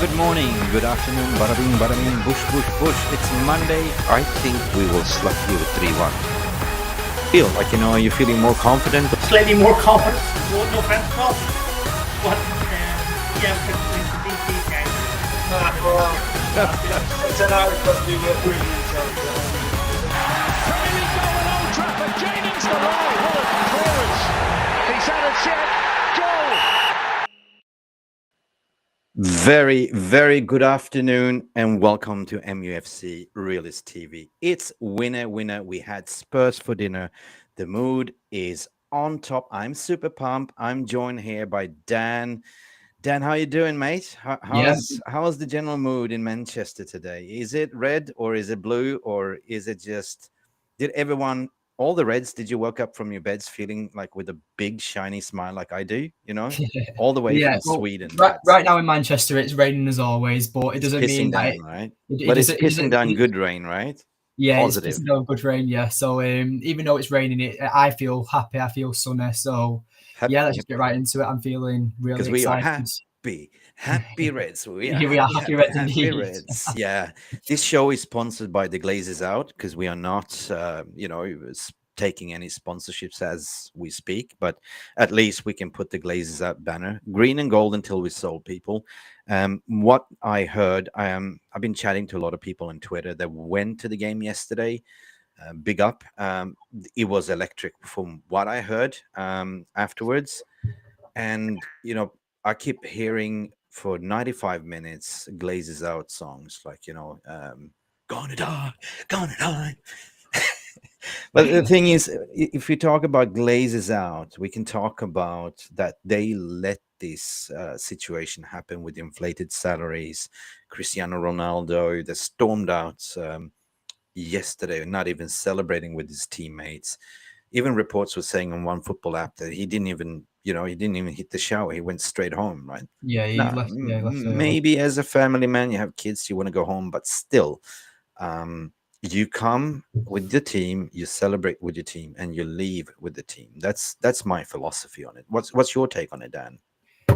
good morning, good afternoon, bada bing, bush. It's Monday. I think we will slap you with 3-1. Feel like, you're feeling more confident. Slightly more confident. No offense, Paul. But, yeah, it's a big game. It's an hour for you get through yourself. Premier League goal at Old Trafford. Jaden's the right. What a clearance. He's had a check. Goal. Very, very good afternoon and welcome to MUFC Realist TV. It's winner. We had Spurs for dinner. The mood is on top. I'm super pumped. I'm joined here by Dan. Dan, how you doing, mate? How's the general mood in Manchester today? Is it red or is it blue or is it just... all the Reds, did you wake up from your beds feeling like with a big shiny smile like I do, all the way from Sweden? Right now in Manchester, it's raining as always, but it doesn't mean down, that right? But it's pissing down good rain, right? Yeah, positive. It's pissing down good rain, yeah. So even though it's raining, I feel happy, I feel sunny. So let's just get right into it. I'm feeling really excited. We are happy Reds. We are happy Reds indeed. Reds. Yeah, this show is sponsored by the Glazers Out because we are not, taking any sponsorships as we speak, but at least we can put the Glazers Out banner green and gold until we sold people. What I heard, I've been chatting to a lot of people on Twitter that went to the game yesterday. Big up. It was electric from what I heard afterwards. And, I keep hearing for 95 minutes Glazers Out songs like, gonna die. But the thing is, if we talk about Glazers Out, we can talk about that they let this situation happen with inflated salaries. Cristiano Ronaldo, they stormed out yesterday, not even celebrating with his teammates. Even reports were saying on one football app that he didn't even hit the shower. He went straight home, right? Yeah, he left. Maybe as a family man, you have kids, you want to go home, but still, you come with the team, you celebrate with your team, and you leave with the team. That's my philosophy on it. What's your take on it, Dan?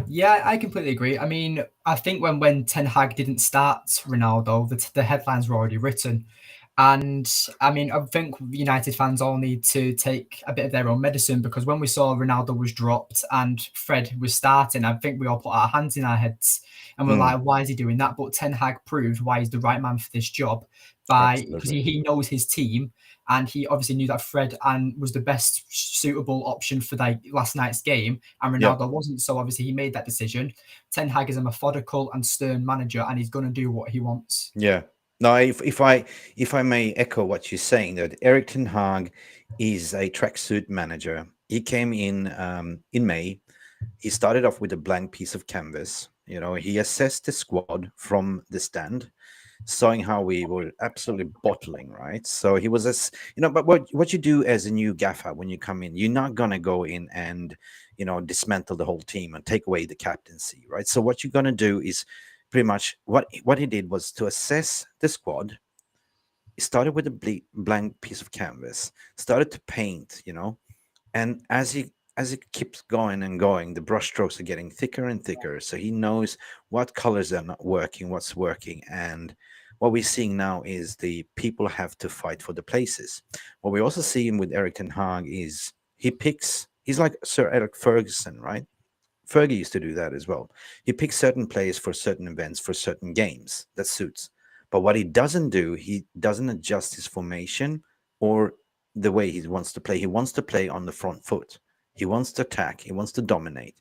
Yeah, I completely agree. I mean, I think when Ten Hag didn't start Ronaldo, the headlines were already written. And I mean, I think United fans all need to take a bit of their own medicine, because when we saw Ronaldo was dropped and Fred was starting, I think we all put our hands in our heads and we're like, why is he doing that? But Ten Hag proved why he's the right man for this job because he knows his team, and he obviously knew that Fred was the best suitable option for last night's game, and Ronaldo wasn't. So obviously he made that decision. Ten Hag is a methodical and stern manager, and he's going to do what he wants. Yeah. Now, if I may echo what you're saying, that Erik ten Hag is a tracksuit manager. He came in May. He started off with a blank piece of canvas. He assessed the squad from the stand, showing how we were absolutely bottling, right? So he was but what you do as a new gaffer when you come in, you're not gonna go in and dismantle the whole team and take away the captaincy, right? So what you're gonna do is pretty much what he did was to assess the squad. He started with a blank piece of canvas, started to paint, and as it keeps going and going, the brushstrokes are getting thicker and thicker. So he knows what colors are not working, what's working. And what we're seeing now is the people have to fight for the places. What we're also seeing with Erik ten Hag is he's like Sir Alex Ferguson, right? Fergie used to do that as well. He picks certain players for certain events, for certain games. That suits. But what he doesn't do, he doesn't adjust his formation or the way he wants to play. He wants to play on the front foot. He wants to attack. He wants to dominate.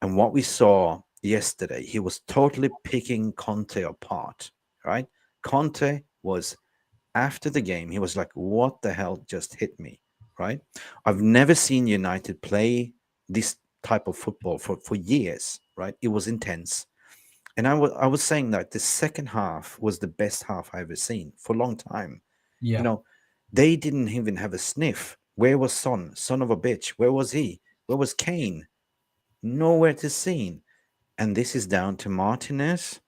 And what we saw yesterday, he was totally picking Conte apart, right? Conte was, after the game, he was like, what the hell just hit me, right? I've never seen United play this type of football for years, right? It was intense. And I was saying that the second half was the best half I've ever seen for a long time. Yeah. They didn't even have a sniff. Where was Son of a bitch? Where was he? Where was Kane? Nowhere to see. And this is down to Martinez,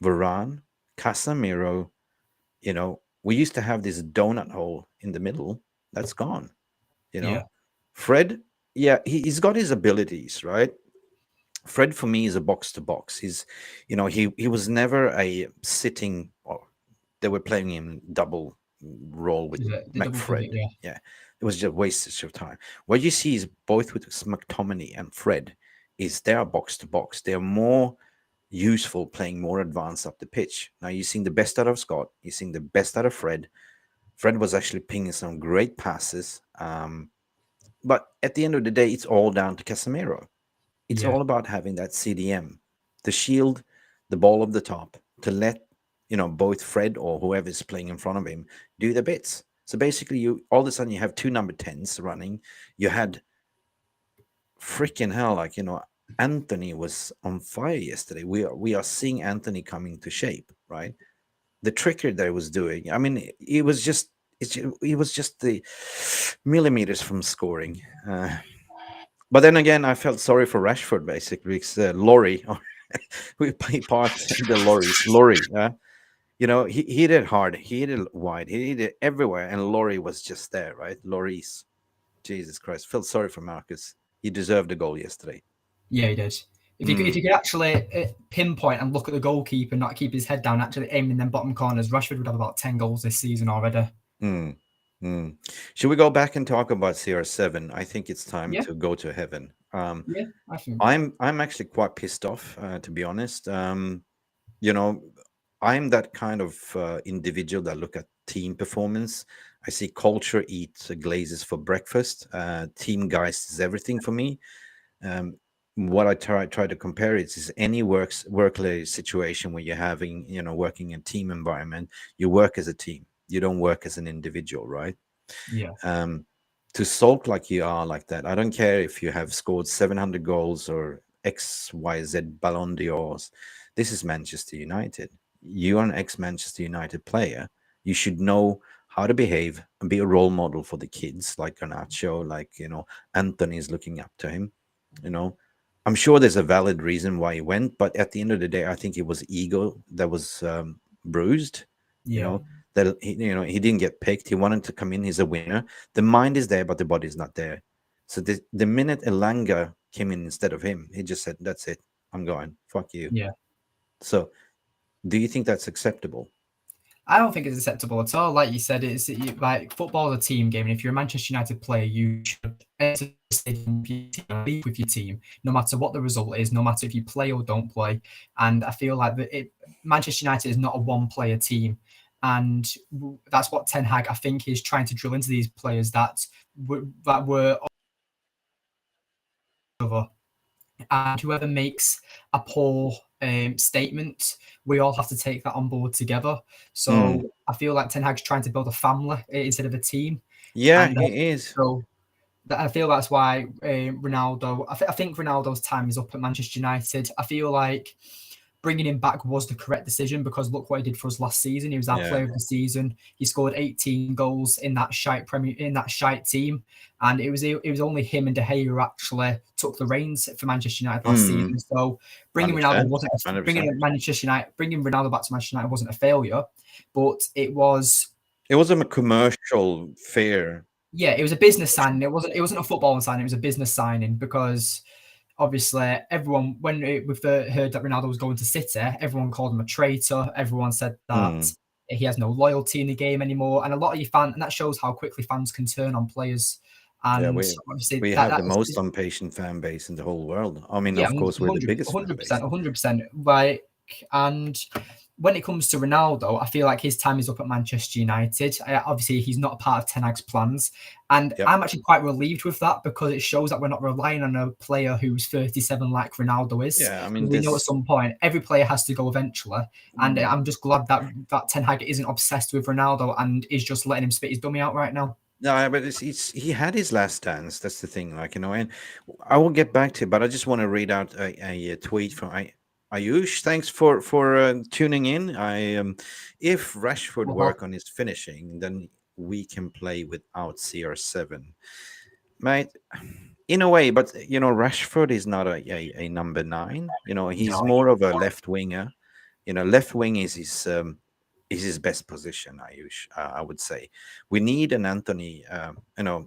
Varane, Casemiro. We used to have this donut hole in the middle. That's gone. Fred, he's got his abilities, right? Fred for me is a box to box. He was never a sitting. Or they were playing him double role with The double pivot, McFred. yeah. Yeah, it was just wastage of time. What you see is both with McTominay and Fred is they are box to box. They are more useful playing more advanced up the pitch. Now you're seeing the best out of Scott. You're seeing the best out of Fred. Fred was actually pinging some great passes. But at the end of the day, it's all down to Casemiro. It's Yeah. all about having that CDM, the shield, the ball up the top, to let both Fred or whoever is playing in front of him do the bits. So basically, you all of a sudden you have two number 10s running. You had freaking hell, Anthony was on fire yesterday. We are seeing Anthony coming to shape, right? The trickery that he was doing. I mean, it was just the millimeters from scoring. But then again, I felt sorry for Rashford basically because Laurie, we play parts the Laurie, he hit it hard, he hit it wide, he hit it everywhere, and Laurie was just there, right? Laurie's, Jesus Christ, felt sorry for Marcus. He deserved a goal yesterday. Yeah, he did. If you could actually pinpoint and look at the goalkeeper, not keep his head down, actually aim in them bottom corners, Rashford would have about 10 goals this season already. Should we go back and talk about CR7? I think it's time Yeah. to go to heaven. Yeah, I think. I'm actually quite pissed off, to be honest. I'm that kind of individual that look at team performance. I see culture eat glazes for breakfast. Team guys is everything for me. What I try to compare it is any work-related situation where you're having, working in a team environment. You work as a team. You don't work as an individual, right? Yeah. To sulk like you are like that, I don't care if you have scored 700 goals or XYZ Ballon d'Ors. This is Manchester United. You are an ex-Manchester United player. You should know how to behave and be a role model for the kids, like Garnacho, like, Anthony is looking up to him. I'm sure there's a valid reason why he went, but at the end of the day, I think it was ego that was bruised. Yeah. That he didn't get picked. He wanted to come in. He's a winner. The mind is there, but the body is not there. So the minute Elanga came in instead of him, he just said, "That's it. I'm going. Fuck you." Yeah. So, do you think that's acceptable? I don't think it's acceptable at all. Like you said, like football is a team game, and if you're a Manchester United player, you should enter the stadium with your team, leave with your team, no matter what the result is, no matter if you play or don't play. And I feel like Manchester United is not a one-player team, and that's what Ten Hag, I think, is trying to drill into these players that were over. And whoever makes a poor statement, we all have to take that on board together. So I feel like Ten Hag's trying to build a family instead of a team. Yeah, And he is. so I feel that's why Ronaldo. I think Ronaldo's time is up at Manchester United. I feel like bringing him back was the correct decision because look what he did for us last season. He was our player of the season. He scored 18 goals in that shite team, and it was only him and De Gea who actually took the reins for Manchester United last season. So bringing 100%, bringing Ronaldo back to Manchester United wasn't a failure, but it was. It wasn't a commercial fair. Yeah, it was a business signing. It wasn't a football signing. It was a business signing because obviously everyone, when heard that Ronaldo was going to City, everyone called him a traitor. Everyone said that he has no loyalty in the game anymore, and a lot of you fans, and that shows how quickly fans can turn on players. And we have the most impatient fan base in the whole world. I mean, of course, we're the biggest 100%. Like, and when it comes to Ronaldo, I feel like his time is up at Manchester United. Obviously, he's not a part of Ten Hag's plans. And I'm actually quite relieved with that because it shows that we're not relying on a player who's 37 like Ronaldo is. Yeah, I mean, we know at some point every player has to go eventually. And I'm just glad that Ten Hag isn't obsessed with Ronaldo and is just letting him spit his dummy out right now. No, but he had his last dance. That's the thing, and I will get back to it, but I just want to read out a tweet from Ayush. Thanks for tuning in. If Rashford work on his finishing, then we can play without CR7, mate. In a way, but Rashford is not a number 9. He's more of a left winger. Left wing is his best position. Ayush, I would say we need an Anthony,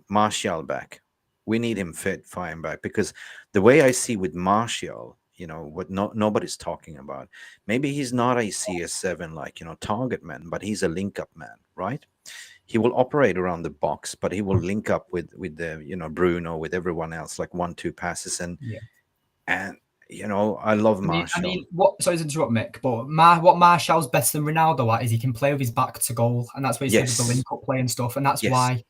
Martial back. We need him fit, fine back, because the way I see with Martial, what nobody's talking about. Maybe he's not a CS7 target man, but he's a link up man, right? He will operate around the box, but he will link up with the Bruno, with everyone else, like 1-2 passes, and Yeah. I love I Martial. mean, sorry to interrupt, Mick, but what Martial's better than Ronaldo at is he can play with his back to goal, and that's what he said with the Yes. link-up play and stuff, and that's Yes. why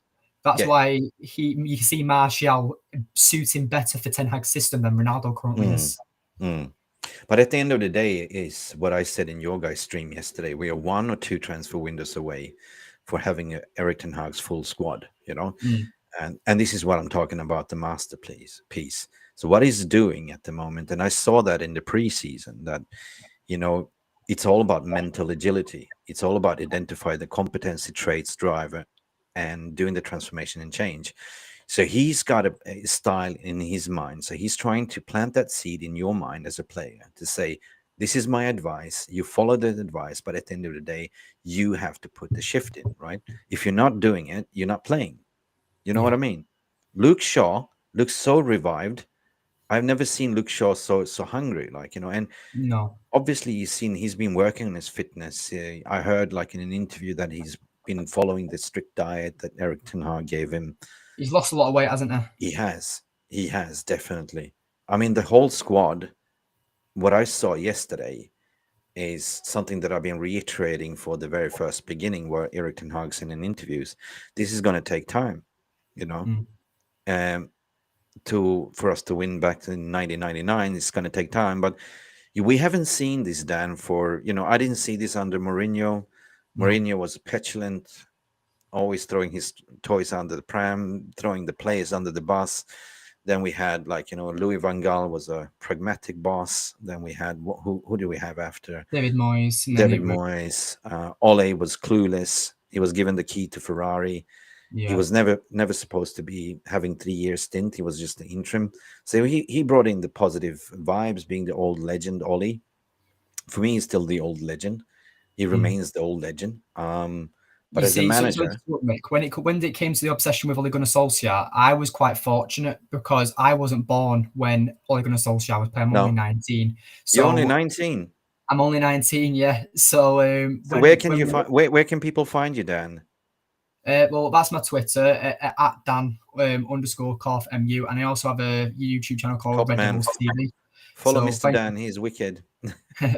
Yeah. you can see Martial suiting better for Ten Hag's system than Ronaldo currently is. But at the end of the day, is what I said in your guys' stream yesterday. We are 1 or 2 transfer windows away for having Erik ten Hag's full squad, and this is what I'm talking about, the masterpiece piece. So what he's doing at the moment, and I saw that in the preseason, that it's all about mental agility. It's all about identify the competency traits driver and doing the transformation and change. So he's got a style in his mind. So he's trying to plant that seed in your mind as a player to say, this is my advice. You follow the advice, but at the end of the day, you have to put the shift in, right? If you're not doing it, you're not playing. You know what I mean? Luke Shaw looks so revived. I've never seen Luke Shaw so hungry, and No. obviously he's been working on his fitness. I heard in an interview that he's been following the strict diet that Erik ten Hag gave him. He's lost a lot of weight, hasn't he? He has definitely. I mean, the whole squad, what I saw yesterday is something that I've been reiterating for the very first beginning, where Erik ten Hag's in interviews. This is going to take time, for us to win back in 1999. It's going to take time, but we haven't seen this, Dan, for I didn't see this under Mourinho. Mourinho was petulant, always throwing his toys under the pram, throwing the players under the bus. Then we had Louis van Gaal was a pragmatic boss. Then we had who do we have after? David Moyes. David Moyes. Ole was clueless. He was given the key to Ferrari. Yeah. He was never supposed to be having 3-year stint. He was just the interim. So he brought in the positive vibes, being the old legend, Ole. For me, he's still the old legend. He remains the old legend. But as a manager, when it came to the obsession with Ole Gunnar Solskjaer, I was quite fortunate because I wasn't born when Ole Gunnar Solskjaer was playing. I'm only 19. So you're only 19. I'm only 19. Yeah. So, where can people find you, Dan? Well, that's my Twitter at Dan _ _CorfMU, and I also have a YouTube channel called Red Devils TV. Follow Mr. Dan. He's wicked.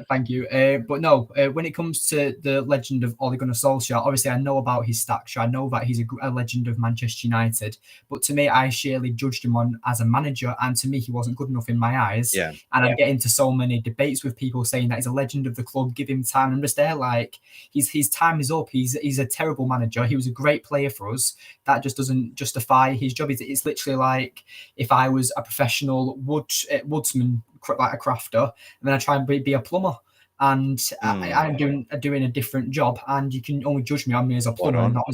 Thank you. But no, when it comes to the legend of Ole Gunnar Solskjaer, obviously I know about his stature. I know that he's a legend of Manchester United. But to me, I sheerly judged him on as a manager, and to me, he wasn't good enough in my eyes. Yeah. And I get into so many debates with people saying that he's a legend of the club. Give him time. I'm just there like his time is up. He's a terrible manager. He was a great player for us. That just doesn't justify his job. It's literally like if I was a professional woodsman, like a crafter, and then I try and be a plumber, and I'm doing a different job, and you can only judge me on me as a plumber, not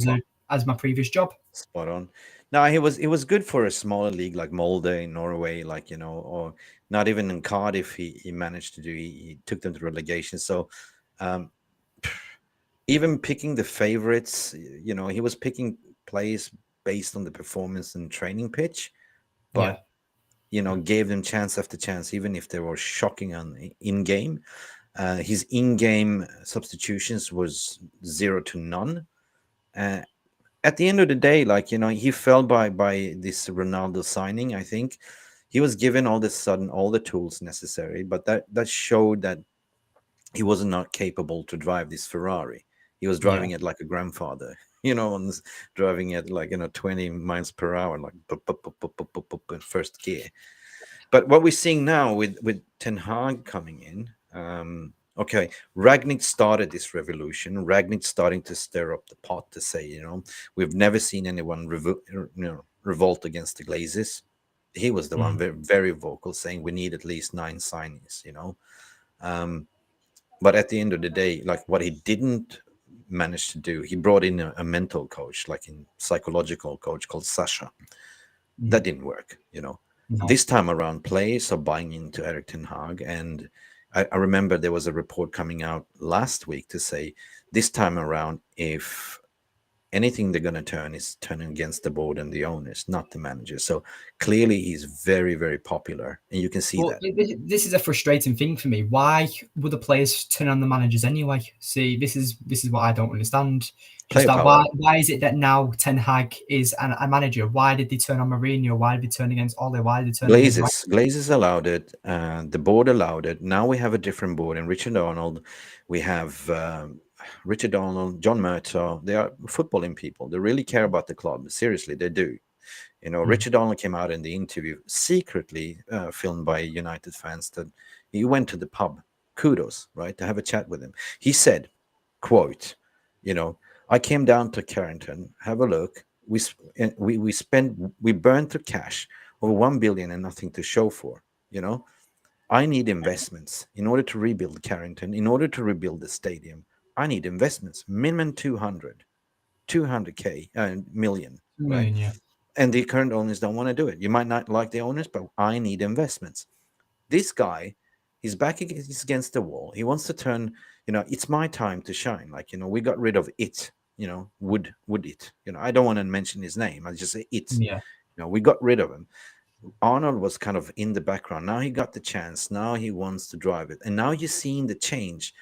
as my previous job. Spot on. No, it was good for a smaller league like Molde in Norway, or not even in Cardiff. He managed to do. He took them to relegation. So, even picking the favorites, he was picking players based on the performance and training pitch, but. Gave them chance after chance, even if they were shocking in game. His in-game substitutions was 0 to none. At the end of the day, he fell by this Ronaldo signing. I think he was given all the tools necessary, but that showed that he was not capable to drive this Ferrari. He was driving it like a grandfather. Driving at 20 miles per hour, in first gear. But what we're seeing now with Ten Hag coming in, Ragnick started this revolution. Ragnick starting to stir up the pot to say, we've never seen anyone revolt against the Glazers. He was the one very, very vocal, saying we need at least 9 signings. But at the end of the day, what he didn't managed to do, he brought in a mental coach, psychological coach called Sasha. That didn't work. This time around, players are buying into Erik ten Hag, and I remember there was a report coming out last week to say this time around, if anything they're going to turn is turning against the board and the owners, not the manager. So clearly he's very, very popular, and you can see Well, that. this is a frustrating thing for me. Why would the players turn on the managers anyway? See, this is what I don't understand. Just Player that power. why is it that now Ten Hag is a manager? Why did they turn on Mourinho? Why did they turn against Ole? Why did they turn against Glazes allowed it. The board allowed it. Now we have a different board. And Richard Arnold, we have Richard Arnold, John Murtaugh. They are footballing people. They really care about the club. Seriously, they do. You know, Richard Arnold came out in the interview, secretly filmed by United fans, that he went to the pub. Kudos, right, to have a chat with him. He said, quote, you know, I came down to Carrington, have a look. We burned through cash, over 1 billion and nothing to show for. You know, I need investments in order to rebuild Carrington, in order to rebuild the stadium. I need investments, minimum 200k million, right? Yeah. And the current owners don't want to do it. You might not like the owners, but I need investments. This guy, he's back against the wall. He wants to turn, you know, it's my time to shine. Like, you know, we got rid of it, you know, would it, you know, I don't want to mention his name. I just say it, Yeah. you know, we got rid of him. Arnold was kind of in the background. Now he got the chance. Now he wants to drive it. And now you're seeing the change.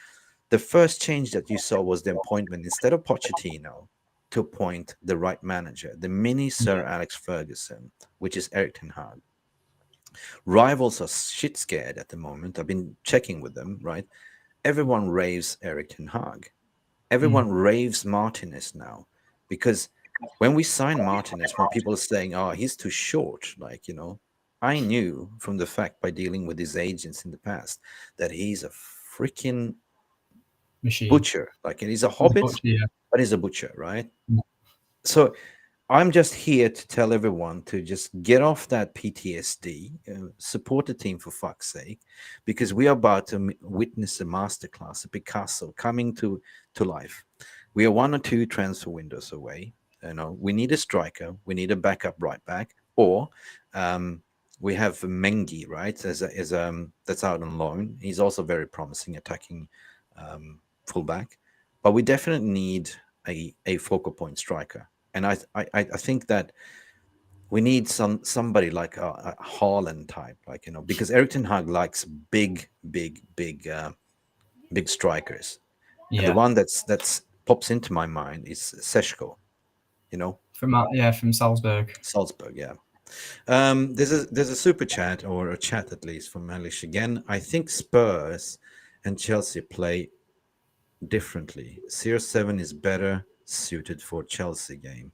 The first change that you saw was the appointment, instead of Pochettino, to appoint the right manager, the mini Sir Alex Ferguson, which is Eric Ten Hag. Rivals are shit scared at the moment. I've been checking with them, right? Everyone raves Eric Ten Hag. Everyone raves Martinez now, because when we signed Martinez, when people are saying, oh, he's too short, like, you know, I knew from the fact, by dealing with his agents in the past, that he's a freaking Machine. butcher. Like, he's a hobbit, but he's a butcher, right? So I'm just here to tell everyone to just get off that PTSD, support the team for fuck's sake, because we are about to witness a masterclass, a Picasso coming to life. We are 1 or 2 transfer windows away. You know, we need a striker, we need a backup right back, or we have Mengi, right, as that's out on loan. He's also very promising attacking fullback, but we definitely need a focal point striker. And I think that we need somebody like a Haaland type, like, you know, because Eric Ten Hag likes big strikers. Yeah. And the one that's pops into my mind is Seshko, you know, from Salzburg. Yeah. There's a super chat, or a chat at least, from Malish again. I think Spurs and Chelsea play differently. CR7 is better suited for Chelsea game.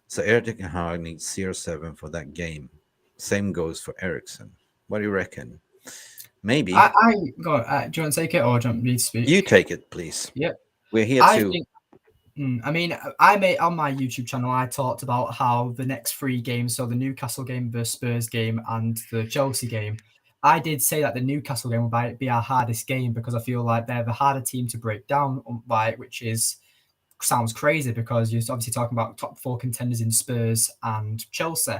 So Eric Ten Hag needs CR7 for that game. Same goes for Ericsson. What do you reckon? Maybe. I go. Do you want to take it, or do you want me to speak? You take it, please. Yep. We're here to. I mean, I made on my YouTube channel, I talked about how the next 3 games, so the Newcastle game, the Spurs game, and the Chelsea game, I did say that the Newcastle game would be our hardest game, because I feel like they're the harder team to break down, which sounds crazy, because you're obviously talking about top 4 contenders in Spurs and Chelsea.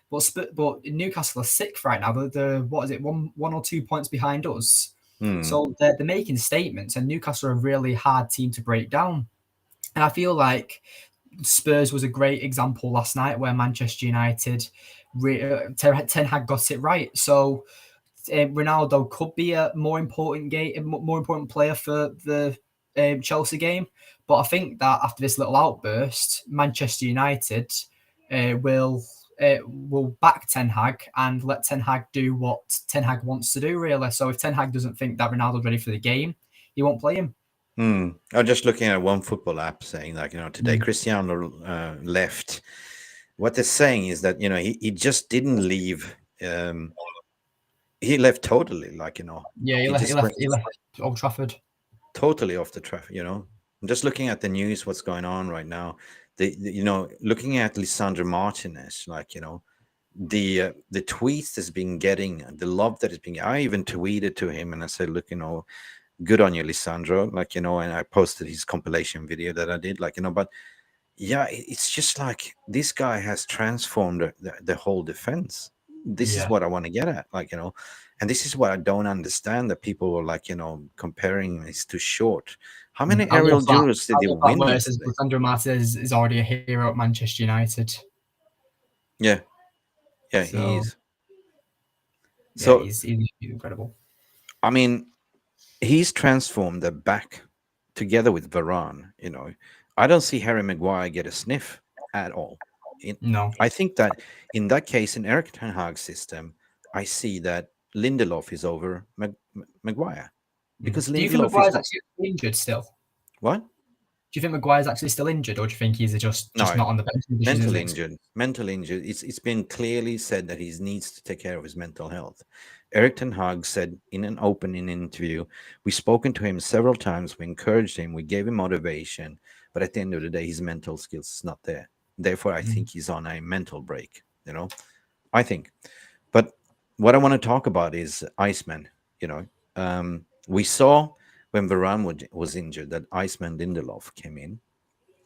But Newcastle are 6th right now. They're what is it, one or 2 points behind us. So they're making statements, and Newcastle are a really hard team to break down. And I feel like Spurs was a great example last night, where Manchester United, Ten Hag got it right. So Ronaldo could be a more important player for the Chelsea game. But I think that after this little outburst, Manchester United will back Ten Hag and let Ten Hag do what Ten Hag wants to do, really. So if Ten Hag doesn't think that Ronaldo's ready for the game, he won't play him. I'm just looking at one football app saying, like, you know, today Cristiano left. What they're saying is that, you know, he just didn't leave. He left totally, like, you know. Yeah, he left Old Trafford. Totally off the traffic, you know. I'm just looking at the news, what's going on right now. You know, looking at Lisandro Martinez, like, you know, the tweets that's been getting, the love that is being. I even tweeted to him and I said, look, you know, good on you, Lisandro, like, you know, and I posted his compilation video that I did, like, you know, but yeah, it's just like this guy has transformed the whole defense. This is what I want to get at, like, you know, and this is what I don't understand, that people are, like, you know, comparing he's too short. How many I aerial love that. duels did I he love that win where it says yesterday? Lisandro Martinez is already a hero at Manchester United. Yeah, he So is. yeah, So he's incredible. I mean, he's transformed the back together with Varane. I don't see Harry Maguire get a sniff at all. No. I think that in that case, in Eric Ten Hag's system, I see that Lindelof is over Maguire because Do you think Lindelof is Maguire's not actually injured still? what? Do you think Maguire's actually still injured, or do you think he's just No, not on the bench? Because he's mentally next. injured. Mentally injured. It's been clearly said that he needs to take care of his mental health. Eric Ten Hag said in an opening interview, "We've spoken to him several times. We encouraged him. We gave him motivation, but at the end of the day, his mental skills is not there. Therefore, I think he's on a mental break. I think. But what I want to talk about is Iceman. We saw when Varane was injured that Iceman Lindelof came in,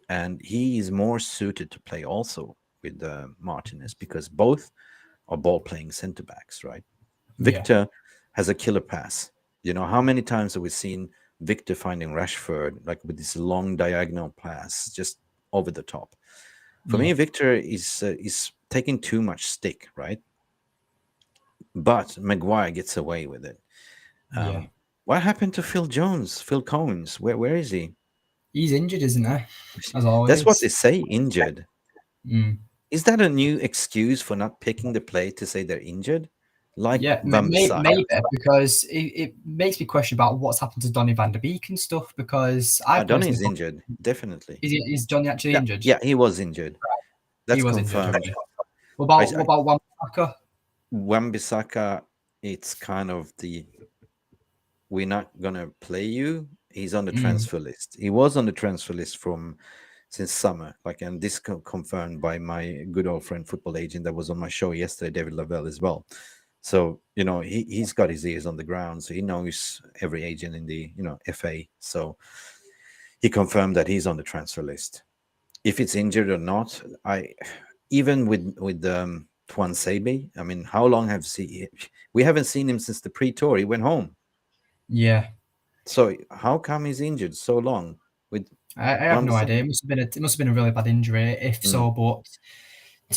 and he is more suited to play also with Martinez because both are ball playing center backs, right? Yeah, Victor has a killer pass. How many times have we seen Victor finding Rashford like with this long diagonal pass just over the top? For me, yeah, Victor is taking too much stick, right? But Maguire gets away with it. yeah. What happened to Phil Jones? Phil Collins? Where is he? He's injured, isn't he? As That's what they always. say, injured. Mm. Is that a new excuse for not picking the play to say they're injured? Like Yeah, Wan-Bissaka. maybe because it makes me question about what's happened to Donny van der Beek and stuff. Because I Donny personally is injured, definitely. is Johnny actually Yeah, injured? yeah, he was injured. He That's was injured. confirmed. Okay. I, What I, about Wan-Bissaka? Wan-Bissaka, it's kind of we're not gonna play you. He's on the Mm. transfer list. He was on the transfer list since summer. And this confirmed by my good old friend, football agent, that was on my show yesterday, David Lavelle, as well. So he's got his ears on the ground, so he knows every agent in the FA. So he confirmed that he's on the transfer list. If it's injured or not, I even with Tuan Sebe. I mean, how long we haven't seen him since the pre-tour? He went home. Yeah, So how come he's injured so long with I have no idea. Wan-Bissaka? It must have been a really bad injury, if Mm. so. But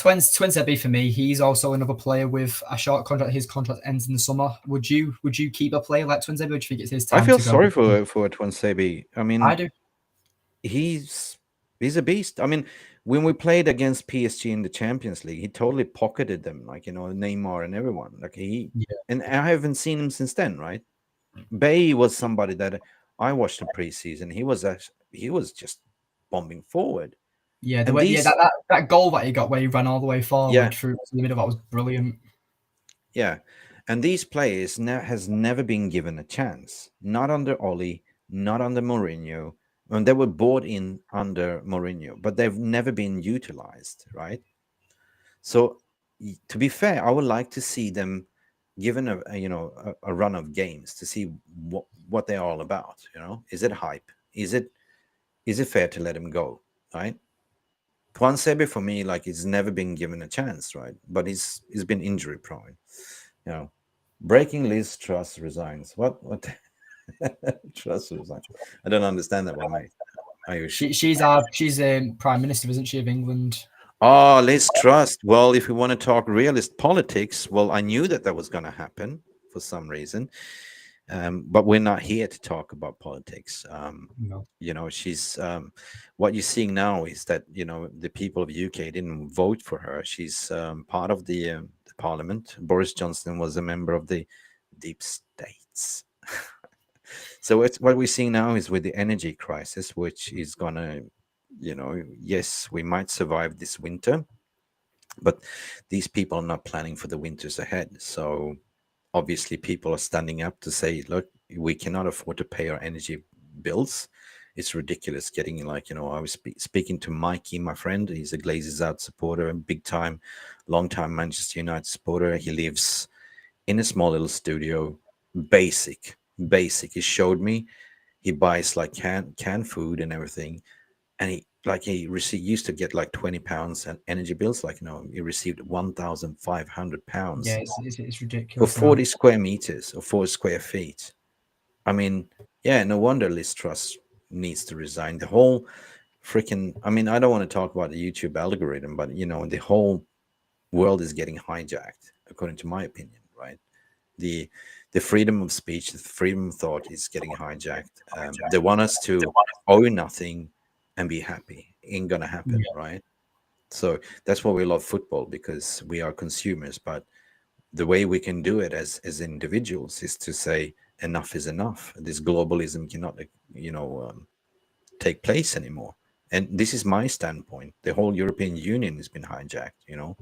Twin Sebi for me, he's also another player with a short contract. His contract ends in the summer. Would you keep a player like Twin Sebi, or do you think it's his I time feel to go? sorry for Tuan Sebe. I I mean, do. he's a beast. I mean, when we played against PSG in the Champions League, he totally pocketed them, Neymar and everyone. Yeah, And I haven't seen him since then, right? Bay was somebody that I watched in preseason. He was just bombing forward. yeah. The And way, yeah, these, that goal that he got where he ran all the way yeah, forward through to the middle, that was brilliant. yeah, and these players has never been given a chance. Not under Oli, not under Mourinho. And they were bought in under Mourinho, but they've never been utilized, right? So, to be fair, I would like to see them given a run of games to see what they're all about. Is it hype? Is it fair to let him go? Right? Tuan Sebe for me, he's never been given a chance, right? But he's been injury prone. You know, breaking Liz Truss resigns. What? Truss resigns. I don't understand that one, mate. She's prime minister, isn't she, of England? Oh, Liz Truss. Well, if we want to talk realist politics, well, I knew that was going to happen for some reason. But we're not here to talk about politics. No. She's what you're seeing now is that the people of UK didn't vote for her. She's part of the parliament. Boris Johnson was a member of the deep states. So what we're seeing now is with the energy crisis, which is gonna, yes, we might survive this winter, but these people are not planning for the winters ahead. So obviously people are standing up to say, look, we cannot afford to pay our energy bills. It's ridiculous getting I was speaking to Mikey, my friend. He's a Glazers Out supporter, a big time, long time Manchester United supporter. He lives in a small little studio, basic. He showed me he buys canned food and everything, and he used to get like £20 and energy bills. He received £1,500 Yeah, it's for ridiculous 40 amount. square meters or 4 square feet. I mean, yeah, no wonder Liz Truss needs to resign. The whole freaking, I mean, I don't want to talk about the YouTube algorithm, but the whole world is getting hijacked, according to my opinion, right? The the freedom of speech, the freedom of thought is getting hijacked. They want us to owe nothing and be happy. Ain't gonna happen, right? So that's why we love football, because we are consumers. But the way we can do it as individuals is to say enough is enough. This globalism cannot, take place anymore. And this is my standpoint. The whole European Union has been hijacked.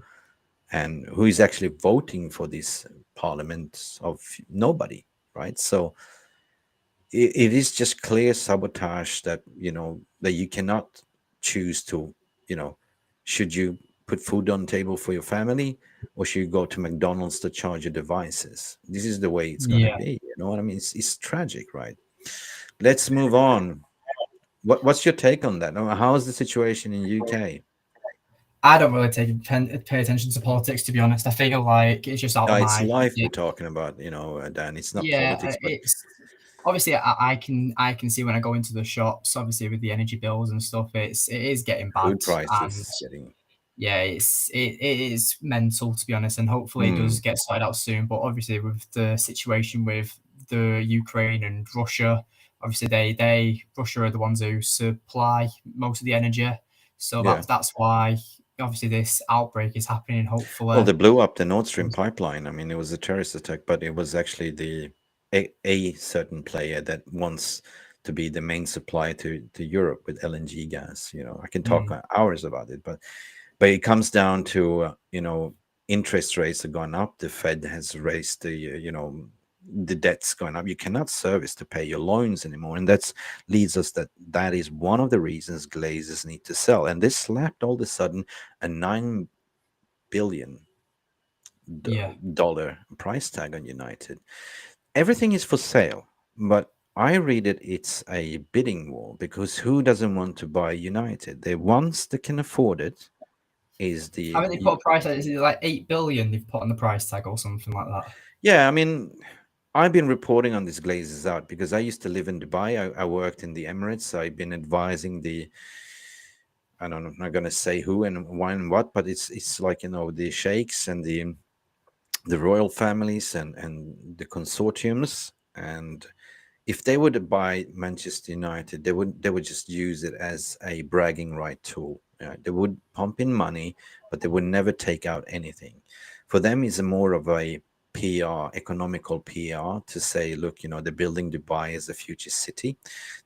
And who is actually voting for this parliament of nobody, right? So it is just clear sabotage that that you cannot choose to, should you put food on the table for your family, or should you go to McDonald's to charge your devices? This is the way it's going to Yeah. be. You know what I mean? It's tragic, right? Let's move on. What's your take on that? How is the situation in UK? I don't really pay attention to politics, to be honest. I feel like it's just out of It's my life we're talking about, Dan. It's not politics, but it's obviously I can see when I go into the shops, obviously with the energy bills and stuff, it is getting bad, food and prices getting. yeah, it is mental, to be honest, and hopefully it does get sorted out soon. But obviously with the situation with the Ukraine and Russia, obviously they Russia are the ones who supply most of the energy, so Yeah. that's why obviously this outbreak is happening. Well, Hopefully, they blew up the Nord Stream pipeline. I mean, it was a terrorist attack, but it was actually a certain player that wants to be the main supplier to Europe with LNG gas. I can talk hours about it, but it comes down to interest rates have gone up. The Fed has raised the debt's going up. You cannot service to pay your loans anymore, and that's leads us that is one of the reasons Glazers need to sell. And they slapped all of a sudden a $9 billion yeah. dollar price tag on United. Everything is for sale, but I read it's a bidding war, because who doesn't want to buy United? The ones that can afford it is I mean, they put a price tag. Is it like 8 billion they've put on the price tag or something like that? Yeah, I mean, I've been reporting on these Glazers out because I used to live in Dubai. I worked in the Emirates. So I've been advising I don't know, I'm not going to say who and why and what, but it's like, the sheikhs and the royal families and the consortiums. And if they would buy Manchester United, they would just use it as a bragging right tool. They would pump in money, but they would never take out anything. For them, it's more of a PR, economical PR, to say, look, they're building Dubai as a future city.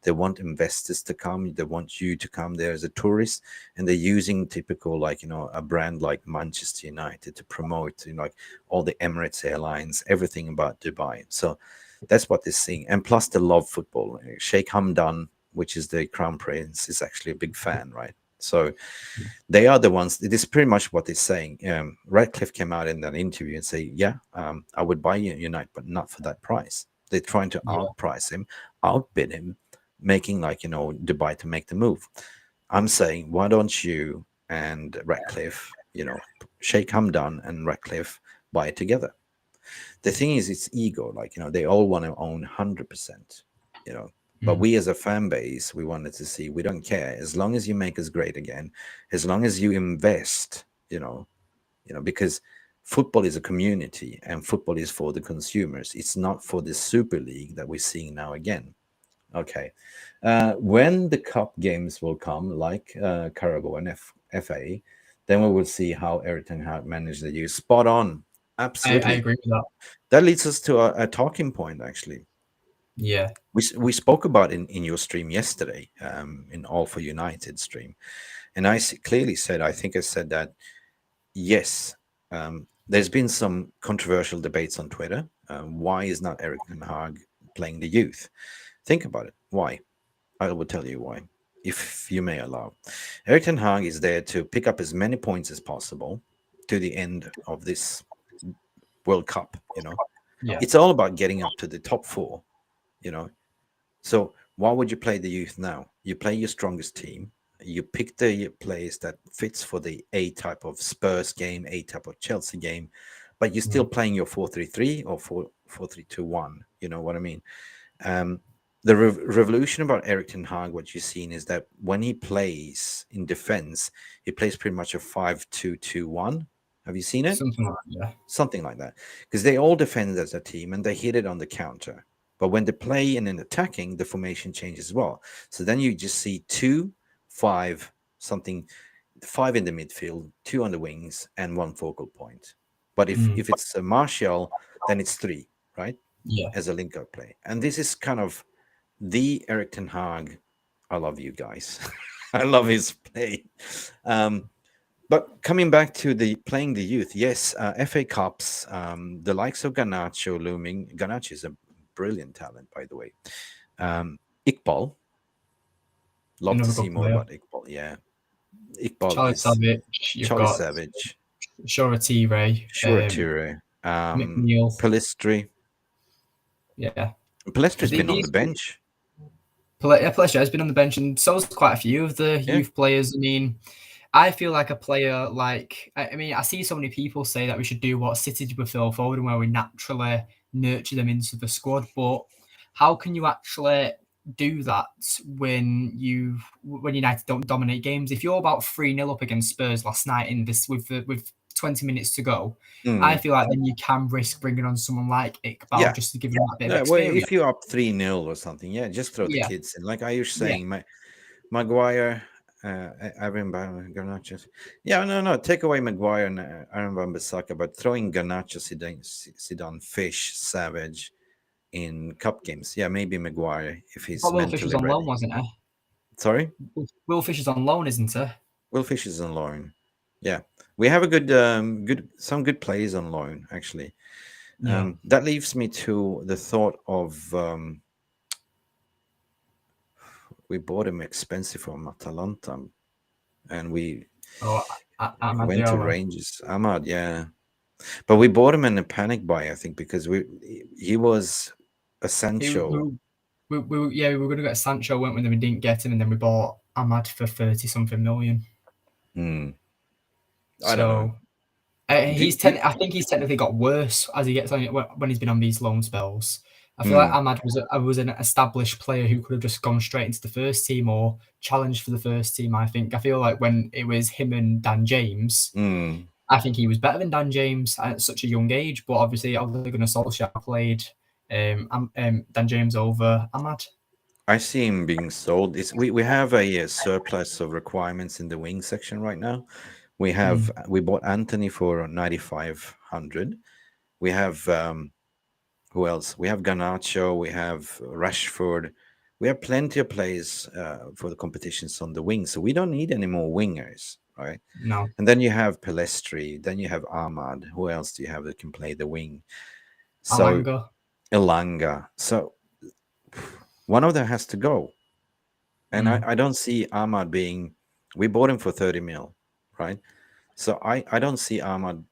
They want investors to come. They want you to come there as a tourist, and they're using typical, like, a brand like Manchester United to promote, like all the Emirates Airlines, everything about Dubai. So that's what they're seeing. And plus, they love football. Sheikh Hamdan, which is the crown prince, is actually a big fan, right? So they are the ones. It is pretty much what they're saying. Radcliffe came out in that interview and say, "Yeah, I would buy Unite, but not for that price." They're trying to outprice him, outbid him, making like Dubai to make the move. I'm saying, why don't you and Radcliffe, Sheikh Hamdan and Radcliffe buy it together? The thing is, it's ego. Like, they all want to own 100%, but we as a fan base, we wanted to see, we don't care. As long as you make us great again, as long as you invest, because football is a community and football is for the consumers. It's not for the Super League that we're seeing now again. Okay. When the cup games will come, like Carabao and FA, then we will see how Eric Ten Hag managed the use. Spot on. Absolutely. I agree with that. That leads us to a talking point, actually. Yeah. We spoke about in your stream yesterday, in All for United stream. And I clearly said, I think I said that, yes, there's been some controversial debates on Twitter. Why is not Eric Ten Hag playing the youth? Think about it. Why? I will tell you why, if you may allow. Eric Ten Hag is there to pick up as many points as possible to the end of this World Cup. Yeah. It's all about getting up to the top four. So why would you play the youth now? You play your strongest team. You pick the players that fits for the A type of Spurs game, A type of Chelsea game, but you're still playing your 4-3-3 or 4-4-3-2-1. You know what I mean? the revolution about Erik ten Hag, what you've seen is that when he plays in defense, he plays pretty much a 5-2-2-1. Have you seen it? Something like that. Something like that. Because they all defend as a team and they hit it on the counter. But when they play in an attacking, the formation changes as well. So then you just see 2-5, something, 5 in the midfield, 2 on the wings, and 1 focal point. But if it's a Martial, then it's 3, right? Yeah. As a link-up play. And this is kind of the Erik ten Hag. I love you guys. I love his play. But coming back to playing the youth, yes, FA Cups, the likes of Garnacho looming. Garnacho is a brilliant talent, by the way. Iqbal. Love Another to see good more player. about Iqbal. Yeah. Iqbal Charlie is Savage. You've Charlie got Savage. Shora Ture. Ture. McNeil. Pelistri. Yeah. Pelestri's been on the bench. Pelistri has been on the bench, and so has quite a few of the youth players. I mean, I feel like a player like, I mean, I see so many people say that we should do what City did with Phil Foden, where we naturally nurture them into the squad. But how can you actually do that when United don't dominate games? If you're about 3-0 up against Spurs last night in this with 20 minutes to go, I feel like then you can risk bringing on someone like Iqbal just to give him that bit of well, experience. if you're up 3-0 or something, just throw the kids in. Like I was saying, Maguire, Aaron Garnacho. No, take away Maguire and Aaron Wan-Bissaka, but throwing Garnacho, Zidane, Fish, Savage in cup games. Yeah, maybe Maguire if he's Will Fish was mentally on ready. loan, wasn't he? Sorry? Will Fish is on loan, isn't he? Will Fish is on loan. Yeah. We have a some good plays on loan, actually. That leaves me to the thought of we bought him expensive from Atalanta, and we went to Rangers. Ahmad, but we bought him in a panic buy, I think, because he was essential. We were going to get Sancho, weren't we? Then we didn't get him, and then we bought Ahmad for 30-something million. I don't know. I think he's technically got worse as he gets on when he's been on these loan spells. I feel like Ahmad was an established player who could have just gone straight into the first team or challenged for the first team. I feel like when it was him and Dan James, I think he was better than Dan James at such a young age. But obviously, Ole Gunnar Solskjaer played Dan James over Ahmad. I see him being sold. We have a surplus of requirements in the wing section right now. We bought Anthony for 9,500. We have who else? We have Garnacho. We have Rashford. We have plenty of players for the competitions on the wing, so we don't need any more wingers, right? No. And then you have Pelistri. Then you have Ahmad. Who else do you have that can play the wing? So Elanga. So one of them has to go, and I don't see Ahmad being. We bought him for 30 mil. Right, so I don't see Ahmad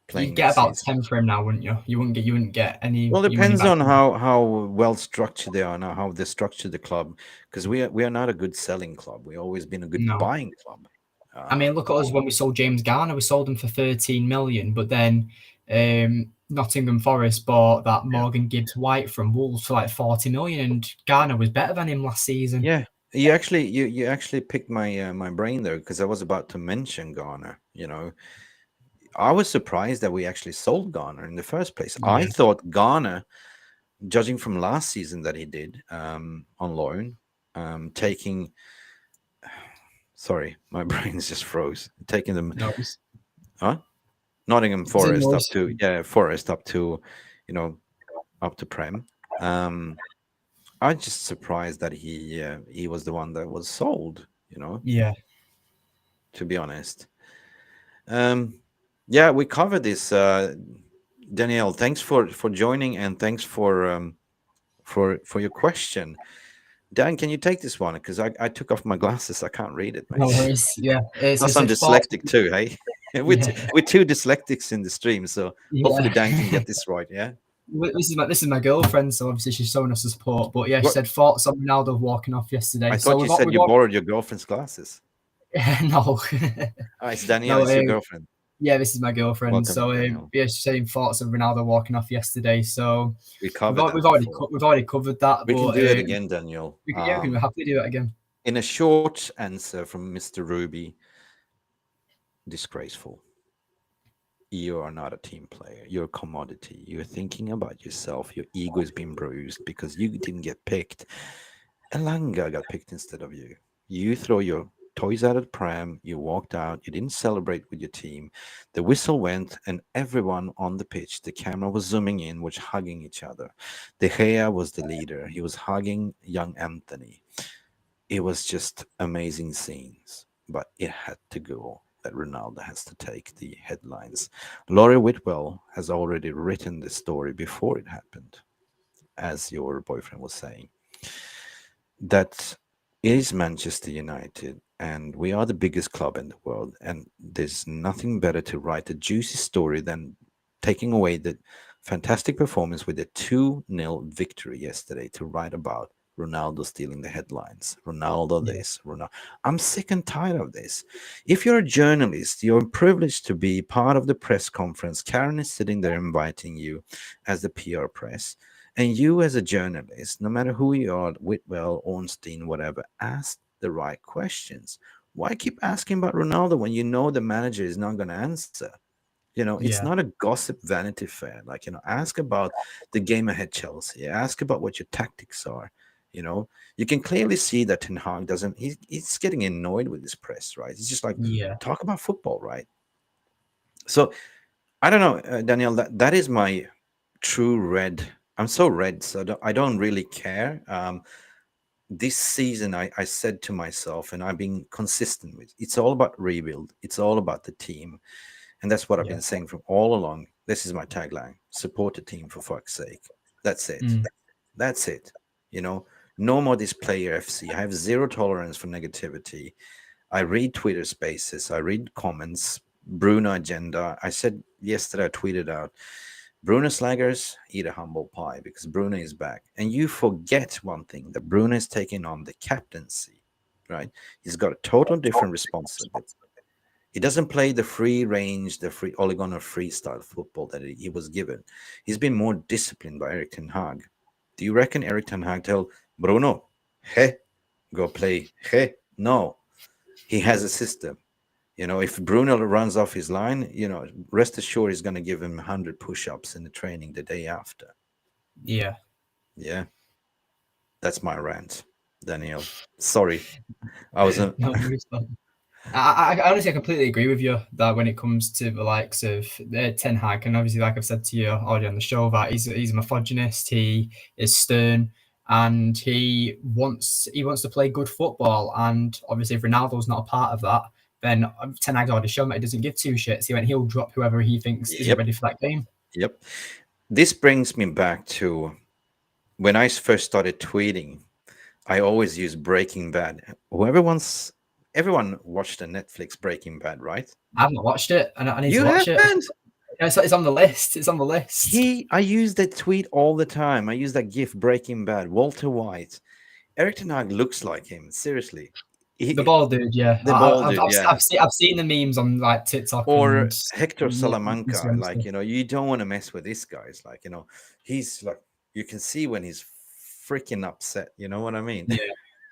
playing. You'd get about 10 for him now, wouldn't you? You wouldn't get any. Well, it depends on how well structured they are now, how they structure the club. Because we are not a good selling club. We've always been a good buying club. I mean, look at us when we sold James Garner. We sold him for 13 million, but then Nottingham Forest bought that Morgan Gibbs White from Wolves for like 40 million, and Garner was better than him last season. Yeah. You actually picked my my brain there, because I was about to mention Garner. I was surprised that we actually sold Garner in the first place. I thought Garner, judging from last season that he did on loan, taking. Sorry, my brain's just froze. Taking them, Nottingham Forest up to up to Prem. I'm just surprised that he was the one that was sold, Yeah. To be honest. We covered this. Danielle, thanks for joining, and thanks for your question. Dan, can you take this one? Because I took off my glasses. I can't read it, mate. No worries. Yeah. Plus, I'm dyslexic too, hey? We're two dyslexics in the stream, so hopefully Dan can get this right, yeah? This is my girlfriend, so obviously she's showing us the support. But she said thoughts on Ronaldo walking off yesterday. I thought you said you borrowed your girlfriend's glasses. No. It's Danielle, it's your girlfriend. Yeah, this is my girlfriend. Welcome, So Daniel. yeah, she's saying thoughts of Ronaldo walking off yesterday. So We we've, covered that we've already before. we've already covered that, We can but do it again, Daniel. we can happily do it again. In a short answer from Mr. Ruby, disgraceful. You are not a team player. You're a commodity. You're thinking about yourself. Your ego has been bruised because you didn't get picked. Elanga got picked instead of you. You throw your toys out of the pram. You walked out. You didn't celebrate with your team. The whistle went, and everyone on the pitch, the camera was zooming in, was hugging each other. De Gea was the leader. He was hugging young Anthony. It was just amazing scenes, but it had to go that Ronaldo has to take the headlines. Laurie Whitwell has already written the story before it happened, as your boyfriend was saying, that it is Manchester United and we are the biggest club in the world, and there's nothing better to write a juicy story than taking away the fantastic performance with a 2-0 victory yesterday to write about Ronaldo stealing the headlines. Ronaldo Yeah. this, Ronaldo. I'm sick and tired of this. If you're a journalist, you're privileged to be part of the press conference. Karen is sitting there inviting you as the PR press. And you, as a journalist, no matter who you are, Whitwell, Ornstein, whatever, ask the right questions. Why keep asking about Ronaldo when you know the manager is not going to answer? It's Yeah. not a gossip vanity fair. Ask about the game ahead, Chelsea. Ask about what your tactics are. You can clearly see that Ten Hag doesn't. He's getting annoyed with his press, right? He's just like, Yeah. talk about football, right? So I don't know, Daniel. That is my true red. I'm so red, so I don't really care. This season, I said to myself, and I've been consistent with, it's all about rebuild. It's all about the team. And that's what I've Yeah. been saying from all along. This is my tagline: support the team for fuck's sake. That's it. Mm. That's it. No more this player FC. I have zero tolerance for negativity. I read Twitter spaces, I read comments, Bruno agenda. I said yesterday, I tweeted out, Bruno slaggers, eat a humble pie because Bruno is back. And you forget one thing, that Bruno is taking on the captaincy, right? He's got a total different responsibility. He doesn't play the free range, the free Oligon or freestyle football that he was given. He's been more disciplined by Eric Ten Hag. Do you reckon Eric Ten Hag tell Bruno, hey, go play? Hey, no. He has a system. If Bruno runs off his line, rest assured he's going to give him 100 push-ups in the training the day after. Yeah. Yeah. That's my rant, Daniel. Sorry. I was a... No, I honestly, I completely agree with you that when it comes to the likes of Ten Hag, and obviously, like I've said to you already on the show, that he's a misogynist, he is stern, and he wants to play good football. And obviously, if Ronaldo's not a part of that, then Ten Hag's already shown that he doesn't give two shits. He'll drop whoever he thinks isn't ready for that game. Yep. This brings me back to when I first started tweeting. I always use Breaking Bad. Everyone watched the Netflix Breaking Bad, right? I haven't watched it, and I need You to watch haven't? it. It's on the list. It's on the list. I use that tweet all the time. I use that GIF, Breaking Bad, Walter White. Eric Ten Hag looks like him. Seriously, The bald dude, yeah. The bald dude, yeah. I've seen the memes on like TikTok or and Hector Salamanca. Instagram Like stuff. you don't want to mess with this guy. It's like he's like, you can see when he's freaking upset. You know what I mean? Yeah.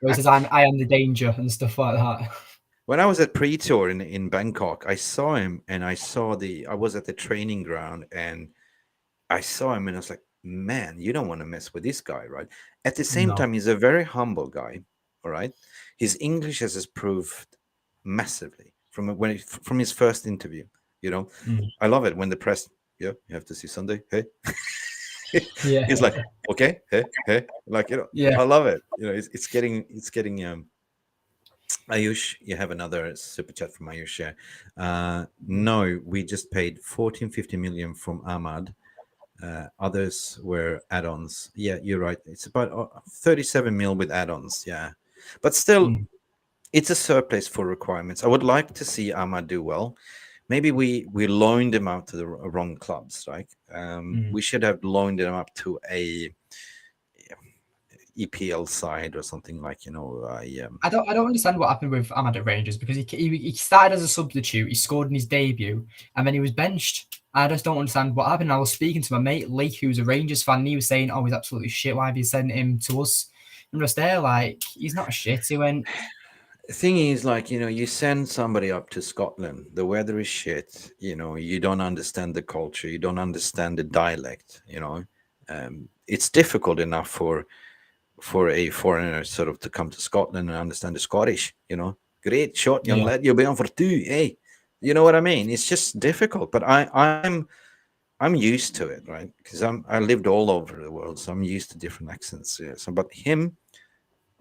He says, I am the danger and stuff like that. When I was at pre-tour in Bangkok, I saw him and I was at the training ground and I saw him and I was like, man, you don't want to mess with this guy, right? At the same No. time, he's a very humble guy, all right? His English has improved massively from his first interview, I love it when the press, you have to see Sunday, hey? Yeah. He's like, okay, hey, like, Yeah. I love it. It's getting Ayush, you have another super chat from Ayush. No, we just paid 14.50 million from Ahmad. Others were add-ons. Yeah, you're right. It's about 37 mil with add-ons. Yeah, but still, it's a surplus for requirements. I would like to see Ahmad do well. Maybe we loaned him out to the wrong clubs, right? We should have loaned him up to EPL side or something like, I don't understand what happened with Ahmad at Rangers, because he started as a substitute, he scored in his debut, and then he was benched. I just don't understand what happened. I was speaking to my mate Lee, who's a Rangers fan, and he was saying, "Oh, he's absolutely shit. Why have you sent him to us?" I'm just there like, he's not shit. He went, The thing is, like, you send somebody up to Scotland, the weather is shit, you don't understand the culture, you don't understand the dialect, it's difficult enough for a foreigner sort of to come to Scotland and understand the Scottish, Great shot, young yeah, lad, you'll be on for two, hey. You know what I mean? It's just difficult, but I'm used to it, right? Because I lived all over the world, so I'm used to different accents. Yeah. So, but him,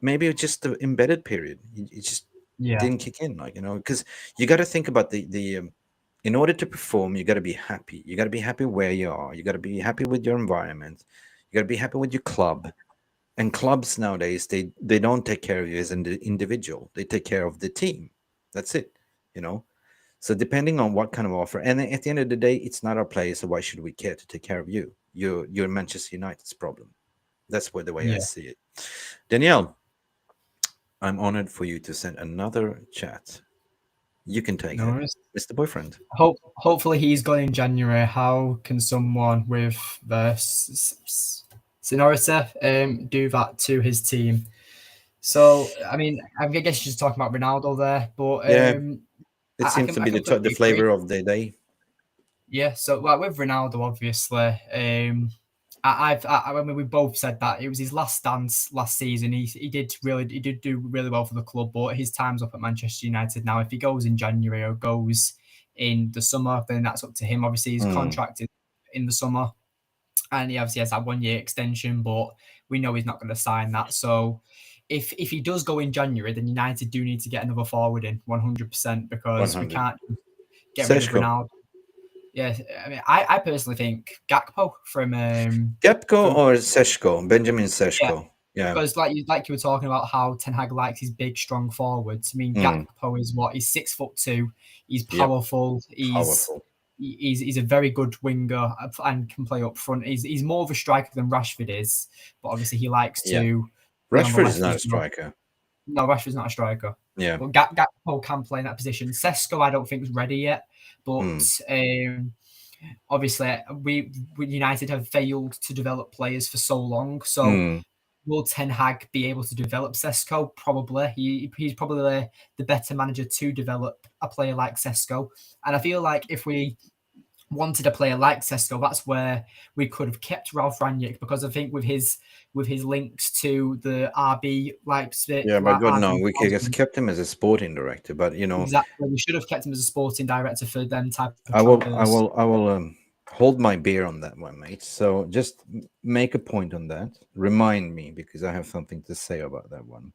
maybe it's just the embedded period. It just yeah, didn't kick in, because you got to think about in order to perform, you got to be happy. You got to be happy where you are. You got to be happy with your environment. You got to be happy with your club. And clubs nowadays, they don't take care of you as an individual. They take care of the team. That's it. So depending on what kind of offer, and at the end of the day, it's not our players. So why should we care to take care of you? You're Manchester United's problem. That's the way I yeah. see it. Danielle, I'm honored for you to send another chat. You can take No it, worries. Mr. Boyfriend. Hopefully he's gone in January. How can someone with the seniority do that to his team? So, I mean, I guess you're just talking about Ronaldo there, but Yeah, it I seems to can I be the completely agree. flavor of the day. Yeah, so like with Ronaldo, obviously, I mean, we both said that it was his last dance last season. He did do really well for the club, but his time's up at Manchester United now. If he goes in January or goes in the summer, then that's up to him. Obviously, he's Mm, contracted in the summer, and he obviously has that 1 year extension, but we know he's not going to sign that. So if he does go in January, then United do need to get another forward in 100%, because we 100. can't get rid of Seshko. Ronaldo. Yeah, I mean, I personally think Gakpo Gepko from or Seshko? Benjamin yeah, Seshko. Yeah. because like you were talking about how Ten Hag likes his big, strong forwards. I mean, Mm, Gakpo is what? He's 6'2". He's yep. powerful. Powerful. He's a very good winger and can play up front. He's more of a striker than Rashford is, but obviously he likes Yeah. to play on the Rashford is left not as a well. striker. No, Rashford's not a striker. Yeah. But Gakpo can play in that position. Sesko, I don't think is ready yet. But Mm, obviously, we United have failed to develop players for so long. So mm, will Ten Hag be able to develop Sesko? Probably. He's probably the better manager to develop a player like Sesko. And I feel like if we wanted a player like Sesko, that's where we could have kept Ralph Rangnick, because I think with his links to the RB Leipzig, yeah, but like God, no, RB we could have kept him as a sporting director, but exactly, we should have kept him as a sporting director for them type of I will, I transfers. will, I will hold my beer on that one, mate. So just make a point on that. Remind me, because I have something to say about that one.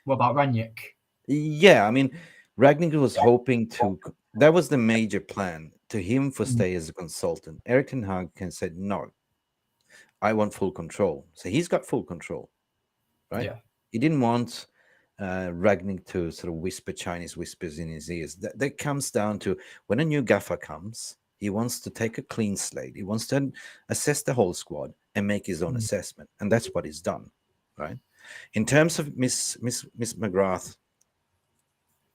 What about Rangnick? Yeah, I mean, Ragnick was hoping to. That was the major plan to him for Mm, stay as a consultant. Eric Ten Hag can say no. I want full control. So he's got full control, right? yeah. He didn't want Ragnick to sort of whisper Chinese whispers in his ears. That comes down to when a new gaffer comes, he wants to take a clean slate. He wants to assess the whole squad and make his own Mm, assessment, and that's what he's done, right? In terms of Miss McGrath,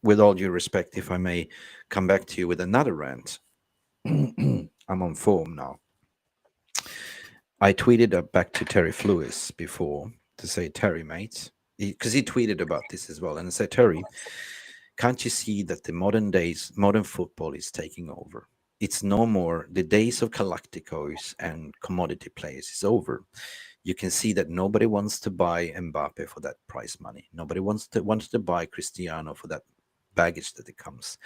with all due respect, if I may come back to you with another rant, I'm on form now. I tweeted back to Terry Lewis before to say, Terry, mate, because he tweeted about this as well. And I said, Terry, can't you see that the modern football is taking over? It's no more the days of Galacticos and commodity players is over. You can see that nobody wants to buy Mbappe for that price money. Nobody wants to buy Cristiano for that baggage that it comes.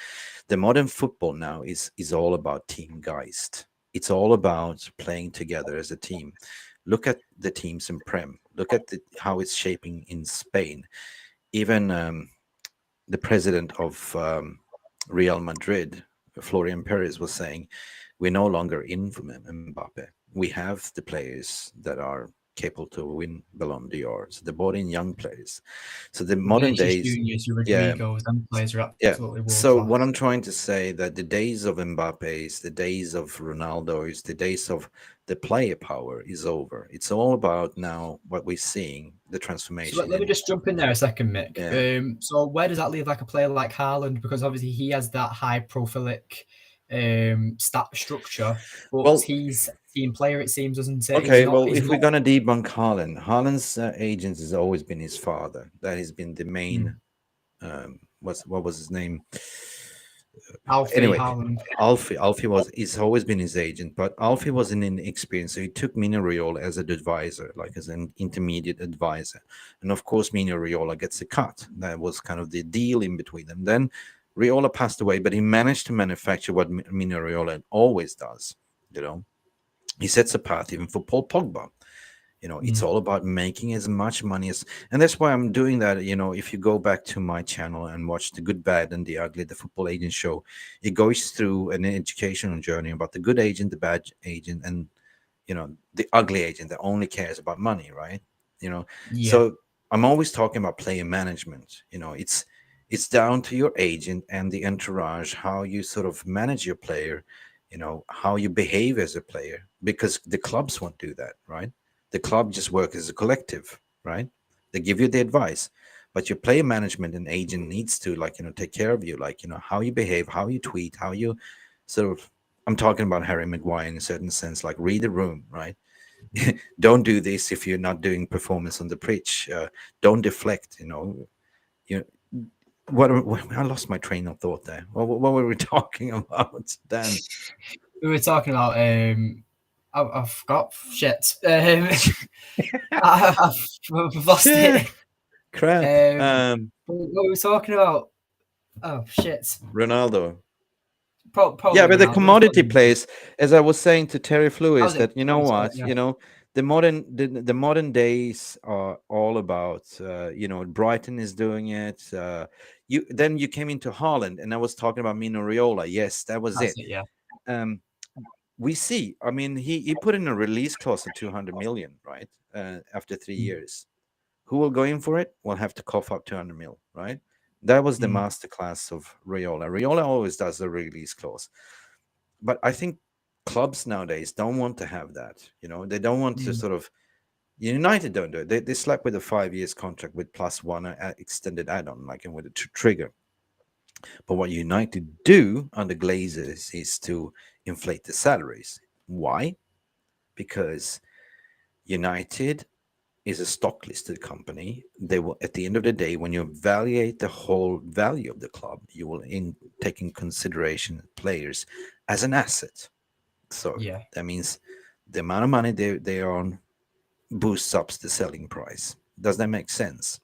The modern football now is all about team geist. It's all about playing together as a team. Look at the teams in Prem. Look at how it's shaping in Spain. Even the president of Real Madrid, Florian Perez, was saying, we're no longer in for Mbappe. We have the players that are capable to win Ballon d'Or. So they brought in young players. So the modern Vinicius days, Juniors, your yeah, Rodrigos, them players are yeah. absolutely world So class. what I'm trying to say that the days of Mbappe's, the days of Ronaldo's, the days of the player power is over. It's all about now what we're seeing, the So transformation. let me just jump in there a second, Mick. Yeah. So where does that leave like a player like Haaland? Because obviously he has that high profilic stat structure, but Well, he's a team player, it seems, doesn't it? okay. Well, He's if we're not gonna debunk Haaland, Haaland's agent has always been his father. That has been the main. What was his name? Alfie Anyway, Haaland. Alfie was he's always been his agent, but Alfie was an inexperienced, so he took Mino Raiola as an advisor, like as an intermediate advisor, and of course Mino Raiola gets a cut. That was kind of the deal in between them. Then Raiola passed away, but he managed to manufacture what Mino Raiola always does. You know, he sets a path even for Paul Pogba. It's all about making as much money as, and that's why I'm doing that. If you go back to my channel and watch The Good, Bad, and the Ugly, the football agent show, it goes through an educational journey about the good agent, the bad agent, and the ugly agent that only cares about money, right? Yeah, So I'm always talking about player management. It's down to your agent and the entourage, how you sort of manage your player, how you behave as a player, because the clubs won't do that, right? The club just work as a collective, right? They give you the advice, but your player management and agent needs to, like, take care of you, like, how you behave, how you tweet, how you sort of, I'm talking about Harry Maguire in a certain sense, like read the room, right? Don't do this if you're not doing performance on the pitch. Don't deflect, you what I lost my train of thought there. What were we talking about, Dan? we were talking about. I forgot. Shit. I've lost Yeah, it. crap. What were we talking about? Oh shit. Ronaldo. Yeah, Probably but the Ronaldo. It was commodity probably plays, as I was saying to Terry that Lewis, was it. that what, Yeah. the modern days are all about, Brighton is doing it. You came into Holland, and I was talking about Mino Raiola. Yes, that was That's it. it. Yeah. Um, we see. I mean, he put in a release clause of 200 million, right? After 3 years, who will go in for it? Will have to cough up 200 mil, right? That was the masterclass of Raiola. Raiola always does the release clause, but I think clubs nowadays don't want to have that. They don't want to sort of. United don't do it. They slap with a 5 years contract with plus one extended add-on, like, and with a trigger. But what United do under Glazers is to inflate the salaries. Why? Because United is a stock listed company. They will, at the end of the day, when you evaluate the whole value of the club, you will take in consideration players as an asset. So Yeah. that means the amount of money they earn boosts up the selling price. Does that make sense?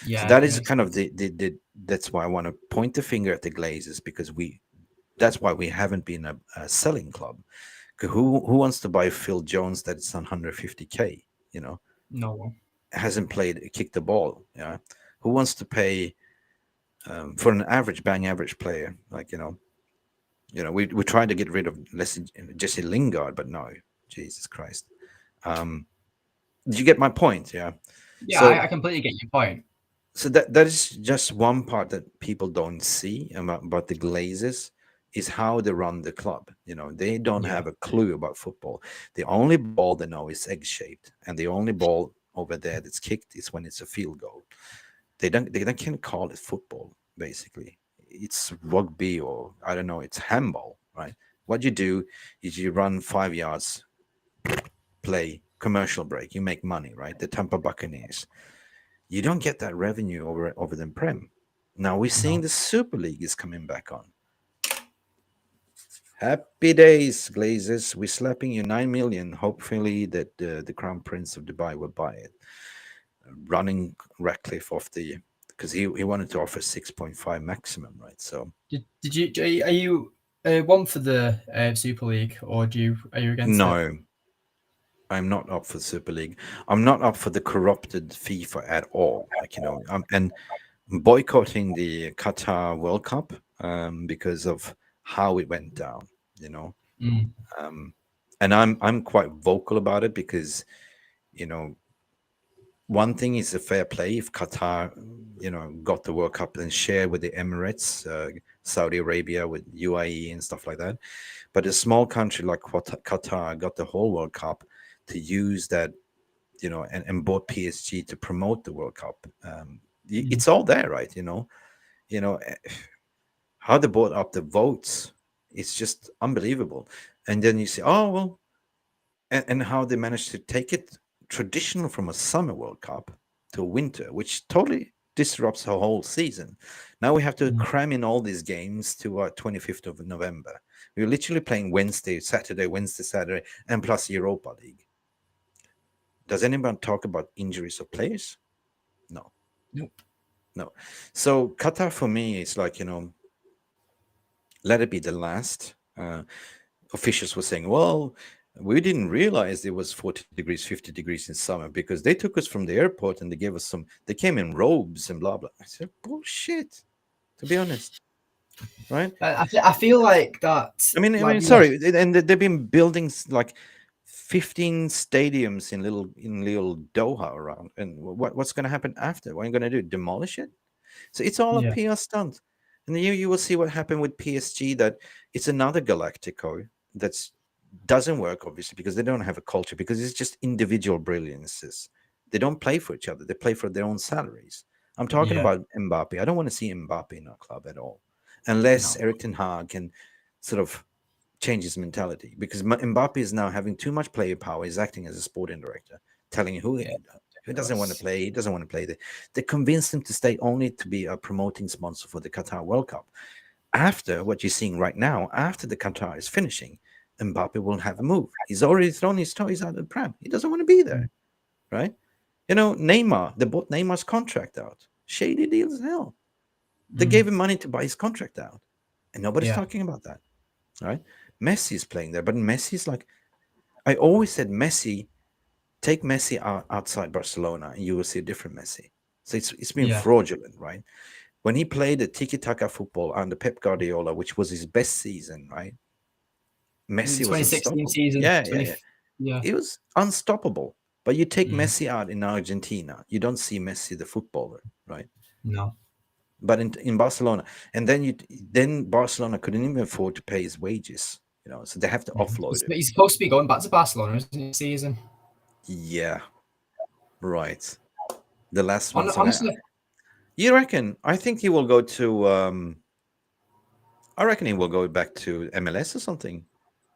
So Yeah. that It is makes kind of sense. the that's why I want to point the finger at the Glazers, because that's why we haven't been a selling club. 'Cause who wants to buy Phil Jones that's on 150K? No one. Hasn't played, kicked the ball. Yeah, who wants to pay for an bang average player? Like, we tried to get rid of Jesse Lingard, but no, Jesus Christ. Did you get my point? Yeah. Yeah, So I completely get your point. that is just one part that people don't see about the Glazers, is how they run the club. They don't Yeah. have a clue about football. The only ball they know is egg shaped, and the only ball over there that's kicked is when it's a field goal. They can't call it football. Basically, it's rugby, or I don't know, it's handball, right? What you do is you run 5 yards, play, commercial break, you make money, right? The Tampa Buccaneers. You don't get that revenue over the Prem. Now we're seeing No. the Super League is coming back on. Happy days, Glazers. We're slapping you 9 million. Hopefully that the Crown Prince of Dubai will buy it. Running Ratcliffe off because he wanted to offer 6.5 maximum, right? So Did you are you one for the Super League, or are you against it? no, I'm not up for the Super League. I'm not up for the corrupted FIFA at all. Like, and boycotting the Qatar World Cup because of how it went down. Mm. And I'm quite vocal about it, because one thing is a fair play if Qatar, got the World Cup and share with the Emirates, Saudi Arabia, with UAE and stuff like that. But a small country like Qatar got the whole World Cup to use that, and bought PSG to promote the World Cup. It's all there, right? How they brought up the votes, it's just unbelievable. And then you say, oh well, and how they managed to take it traditional from a summer World Cup to a winter, which totally disrupts the whole season. Now we have to cram in all these games to 25th of November. We're literally playing Wednesday, Saturday, and plus Europa League. Does anyone talk about injuries of players? No. Nope. No. So Qatar for me is like, let it be the last. Officials were saying, well, we didn't realize it was 40 degrees, 50 degrees in summer because they took us from the airport and they gave us they came in robes and blah, blah. I said, bullshit, to be honest. Right? I feel like that. I mean, sorry. And they've been building like 15 stadiums in little Doha around. And what's going to happen after? What are you going to do? Demolish it? So it's all a PR stunt. And you will see what happened with PSG, that it's another Galactico that's doesn't work, obviously, because they don't have a culture, because it's just individual brilliances. They don't play for each other. They play for their own salaries. I'm talking about Mbappe. I don't want to see Mbappe in our club at all, unless Eric Ten Hag can sort of change his mentality, because Mbappe is now having too much player power. He's acting as a sporting director, telling who doesn't want to play. He doesn't want to play. They convinced him to stay only to be a promoting sponsor for the Qatar World Cup. After what you're seeing right now, after the Qatar is finishing, Mbappe will have a move. He's already thrown his toys out of the pram. He doesn't want to be there, right? Neymar, they bought Neymar's contract out. Shady deal as hell. They gave him money to buy his contract out, and nobody's talking about that, right? Messi's playing there, but Messi's like, I always said, take Messi outside Barcelona, and you will see a different Messi. So it's been fraudulent, right? When he played the tiki-taka football under Pep Guardiola, which was his best season, right? Messi was 2016 season. Yeah. It was unstoppable. But you take Messi out in Argentina, you don't see Messi the footballer, right? No. But in Barcelona, and then Barcelona couldn't even afford to pay his wages, so they have to offload him. He's supposed to be going back to Barcelona, isn't he, season? Yeah, right. The last one. Honestly, You reckon? I think he will go to. I reckon he will go back to MLS or something.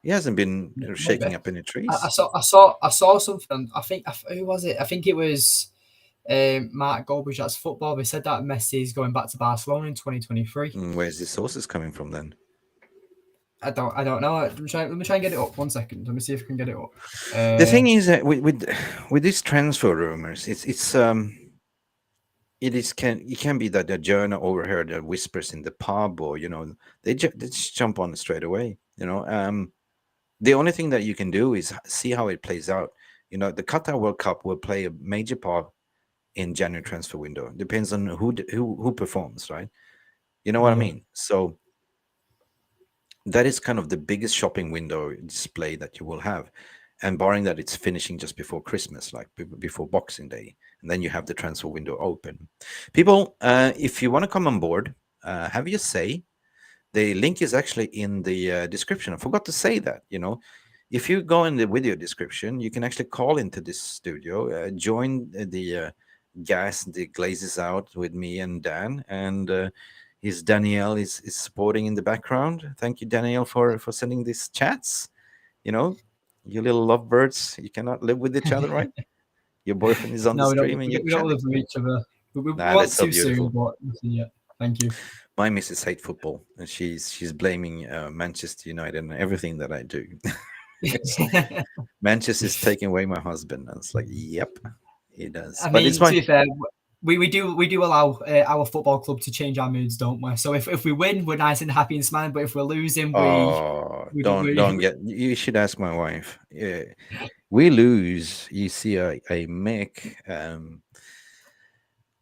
He hasn't been shaking up any trees. I saw something. I think who was it? I think it was Mark Goldbridge. That's football. They said that Messi is going back to Barcelona in 2023. Where's the sources coming from then? I don't know. Let me try and get it up. 1 second. Let me see if I can get it up. The thing is that with these transfer rumors, it can be that the journal overheard the whispers in the pub, or they just jump on it straight away. The only thing that you can do is see how it plays out. The Qatar World Cup will play a major part in January transfer window. Depends on who performs, right? You know what I mean? So that is kind of the biggest shopping window display that you will have, and barring that it's finishing just before Christmas, like before Boxing Day, and then you have the transfer window open. People, if you want to come on board, have your say. The link is actually in the description. I forgot to say that. If you go in the video description, you can actually call into this studio, join the gas, the glazes out with me and Dan, and Danielle is supporting in the background. Thank you, Danielle, for sending these chats. You little lovebirds, you cannot live with each other, right? Your boyfriend is on the stream and you're we don't live with each other. We want that's so too beautiful. soon, but nothing yet. Thank you. My missus hate football, and she's blaming Manchester United and everything that I do. Manchester is taking away my husband, and it's like, yep, he does. I but mean, it's fine. to be fair, we do allow our football club to change our moods, don't we? So if we win, we're nice and happy and smiling. But if we're losing, don't get. You should ask my wife. Yeah, we lose. You see a Mick.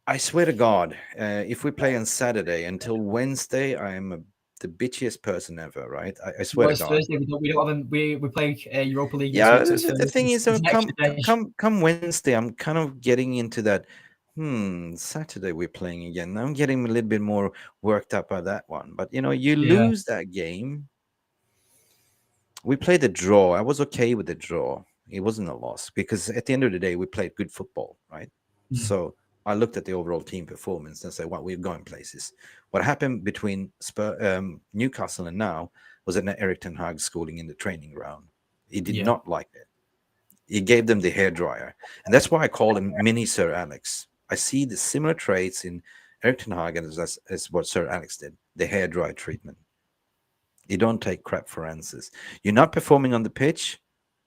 I swear to God, if we play on Saturday until Wednesday, I'm the bitchiest person ever, right? I swear Well, to it's God. Thursday. We don't have we play Europa League next Yeah, week, so it's the thing Thursday. is, It's an extra day. come Wednesday, I'm kind of getting into that. Saturday we're playing again. I'm getting a little bit more worked up by that one. But you Yeah. lose that game. We played a draw. I was okay with the draw. It wasn't a loss because at the end of the day, we played good football, right? So I looked at the overall team performance and said, "Well, we're going places." What happened between Newcastle and now was that Eric Ten Hag schooling in the training ground. He did Yeah. not like it. He gave them the hairdryer, and that's why I call him Mini Sir Alex. I see the similar traits in Eric Ten Hag as what Sir Alex did, the hairdryer treatment. You don't take crap for answers. You're not performing on the pitch,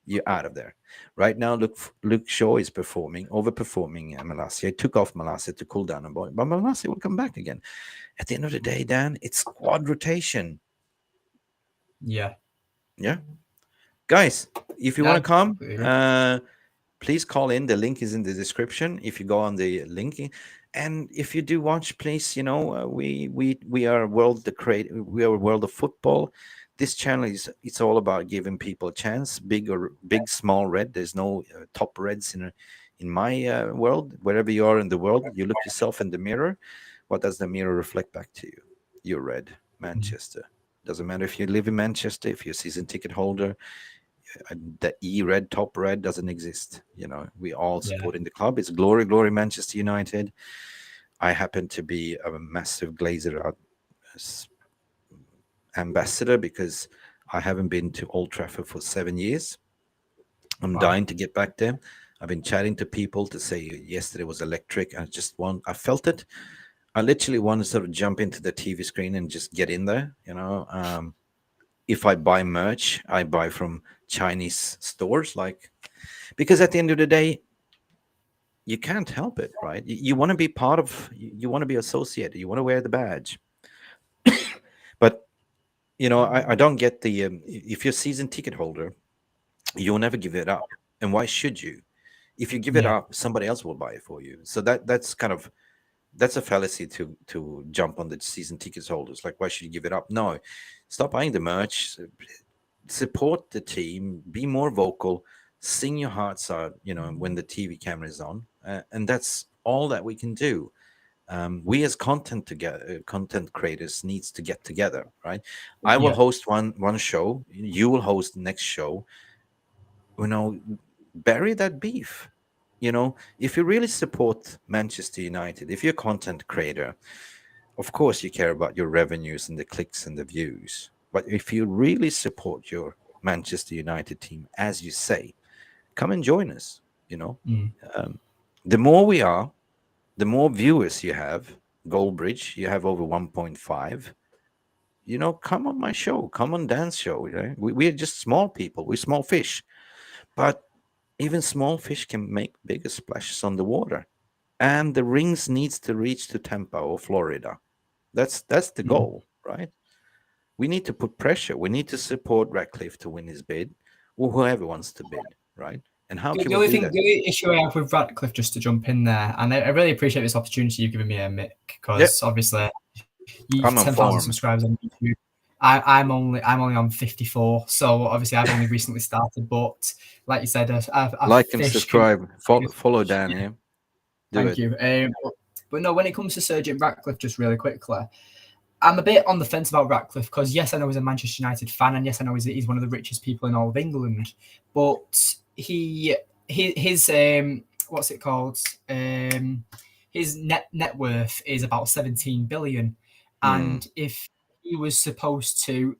you're out of there. Right now, Luke Shaw is overperforming Malacia. He took off Malacia to cool down a bit, but Malacia will come back again. At the end of the day, Dan, it's squad rotation. Yeah. Yeah. Guys, if you want to come, Completely. please call in. The link is in the description. If you go on the link, and if you do watch, please, we are we are a world of football. This channel it's all about giving people a chance, big or big, small, red. There's no top reds in my world. Wherever you are in the world, you look yourself in the mirror. What does the mirror reflect back to you? You're red, Manchester. Doesn't matter if you live in Manchester, if you're a season ticket holder, the red top red doesn't exist. We all supporting the club. It's glory Manchester United. I happen to be a massive Glazer ambassador because I haven't been to Old Trafford for 7 years. I'm dying to get back there. I've been chatting to people to say yesterday was electric. I felt it. I literally want to sort of jump into the TV screen and just get in there. If I buy merch, I buy from Chinese stores, because at the end of the day, you can't help it, right? You want to be part of, you want to be associated, you want to wear the badge. But, I don't get if you're a season ticket holder, you'll never give it up. And why should you? If you give it up, somebody else will buy it for you. So that's a fallacy to jump on the season tickets holders. Like, why should you give it up? No, stop buying the merch, support the team, be more vocal, sing your hearts out, when the TV camera is on. And that's all that we can do. We as content creators needs to get together, right? I will host one show, you will host the next show. Bury that beef. If you really support Manchester United, if you're a content creator, of course you care about your revenues and the clicks and the views. But if you really support your Manchester United team, as you say, come and join us. The more we are, the more viewers you have. Goldbridge, you have over 1.5. Come on my show, come on Dan's show. We're just small people, we're small fish. But even small fish can make bigger splashes on the water. And the rings needs to reach to Tampa or Florida. That's the goal, right? We need to put pressure. We need to support Ratcliffe to win his bid, or whoever wants to bid, right? And how can we do that? The only issue I have with Ratcliffe, just to jump in there, and I really appreciate this opportunity you've given me, Mick, because obviously you've 10,000 subscribers on YouTube. I'm only on 54, so obviously I've only recently started. But like you said, like and subscribe, follow Dan here. Thank you. But no, when it comes to Sir Jim Ratcliffe, just really quickly, I'm a bit on the fence about Ratcliffe because yes, I know he's a Manchester United fan, and yes, I know he's one of the richest people in all of England. But his what's it called? His net worth is about 17 billion, and if he was supposed to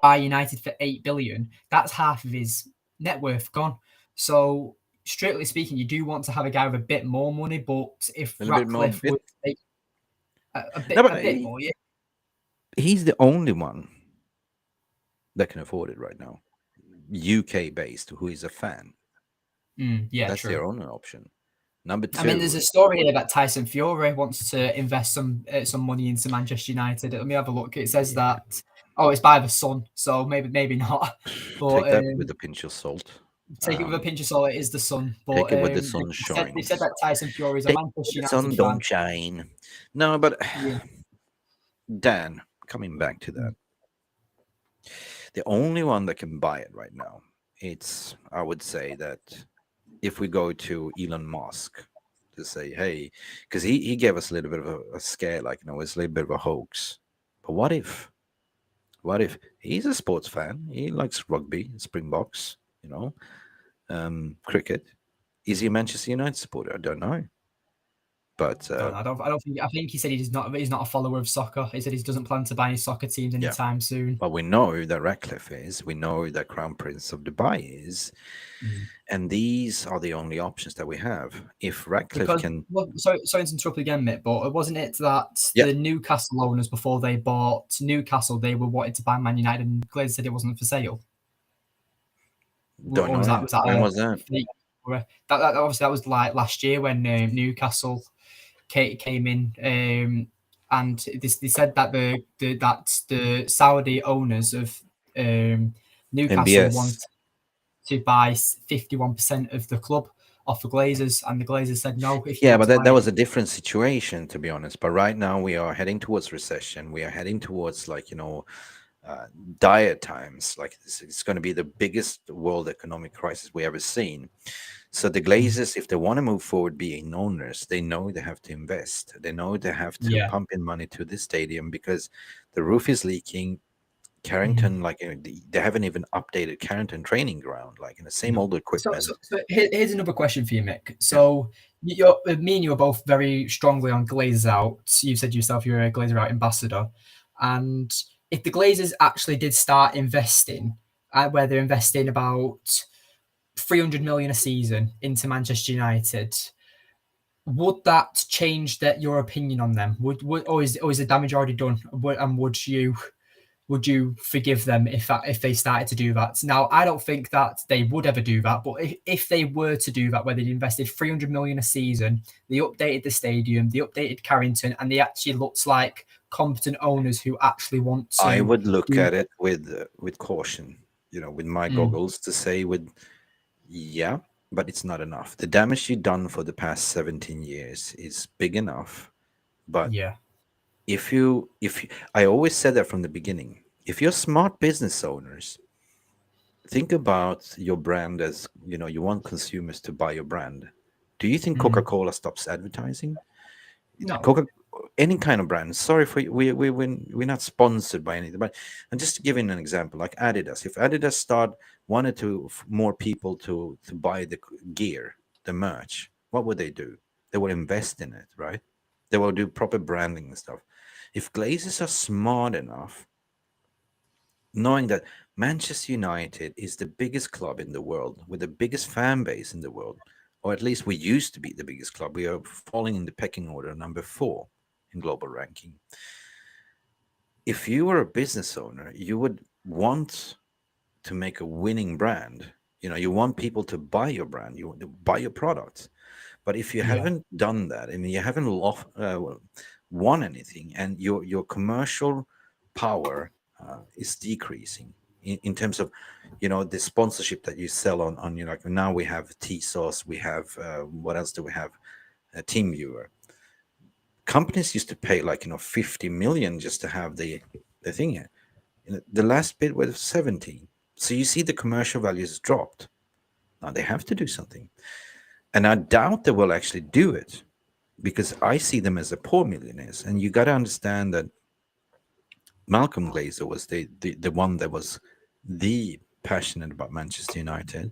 buy United for 8 billion, that's half of his net worth gone. So, strictly speaking, you do want to have a guy with a bit more money, but if Ratcliffe would take a bit more, yeah. He's the only one that can afford it right now. UK based, who is a fan. That's true. their only option. Number 2. I mean, there's a story here that Tyson Fury wants to invest some money into Manchester United. Let me have a look. It says that it's by the Sun, so maybe not. But take that with a pinch of salt. Take it with a pinch of salt. It is the Sun. But take it with the sun shines. They said that Tyson Fury is a Manchester United sun fan. don't shine. No, but Dan, coming back to that, the only one that can buy it right now, it's, I would say that if we go to Elon Musk to say, hey, because he gave us a little bit of a scare, like, it's a little bit of a hoax. But what if he's a sports fan? He likes rugby, Springboks, cricket. Is he a Manchester United supporter? I don't know. But I don't think. I think he said he's not a follower of soccer. He said he doesn't plan to buy any soccer teams anytime soon. But we know that Ratcliffe is. We know that Crown Prince of Dubai is. And these are the only options that we have. If Ratcliffe can... Sorry to interrupt again, Mick, but wasn't it that the Newcastle owners, before they bought Newcastle, they were wanting to buy Man United, and Glazer said it wasn't for sale? Don't know. Was that when was that? Obviously, that was like last year when Newcastle came in, and they said that the Saudi owners of Newcastle wanted to buy 51% of the club off the Glazers, and the Glazers said no. But that was a different situation, to be honest. But right now we are heading towards recession. We are heading towards dire times. Like it's going to be the biggest world economic crisis we ever seen. So the Glazers, if they want to move forward being owners, they know they have to invest. They know they have to pump in money to the stadium because the roof is leaking. Carrington, they haven't even updated Carrington training ground, in the same old equipment. So here's another question for you, Mick. So me and you are both very strongly on Glazers out. You said yourself you're a Glazer out ambassador. And if the Glazers actually did start investing, where they're investing about 300 million a season into Manchester United, would that change your opinion on them? Or is the damage already done? And would you forgive them if they started to do that? Now, I don't think that they would ever do that, but if they were to do that, where they invested 300 million a season, they updated the stadium, they updated Carrington, and they actually looked like competent owners who actually want to... I would look at it with caution, with my goggles, to say but it's not enough. The damage you've done for the past 17 years is big enough, but if you I always said that from the beginning, if you're smart business owners, think about your brand as, you want consumers to buy your brand. Do you think Coca-Cola stops advertising? No. Any kind of brand. Sorry for we're not sponsored by anything, but and just to give you an example, like Adidas. If Adidas wanted to more people to buy the gear, the merch, what would they do? They would invest in it, right? They will do proper branding and stuff. If Glazers are smart enough, knowing that Manchester United is the biggest club in the world with the biggest fan base in the world, or at least we used to be the biggest club. We are falling in the pecking order, number 4 in global ranking. If you were a business owner, you would want to make a winning brand. You want people to buy your brand, you want to buy your products. But if you haven't done that, you haven't won anything, and your commercial power is decreasing in terms of the sponsorship that you sell on now we have T-Sauce, we have what else do we have, TeamViewer. Companies used to pay 50 million just to have the thing here. The last bid was 17. So you see the commercial values dropped. Now they have to do something, and I doubt they will actually do it, because I see them as the poor millionaires. And you got to understand that Malcolm Glazer was the one that was the passionate about Manchester United.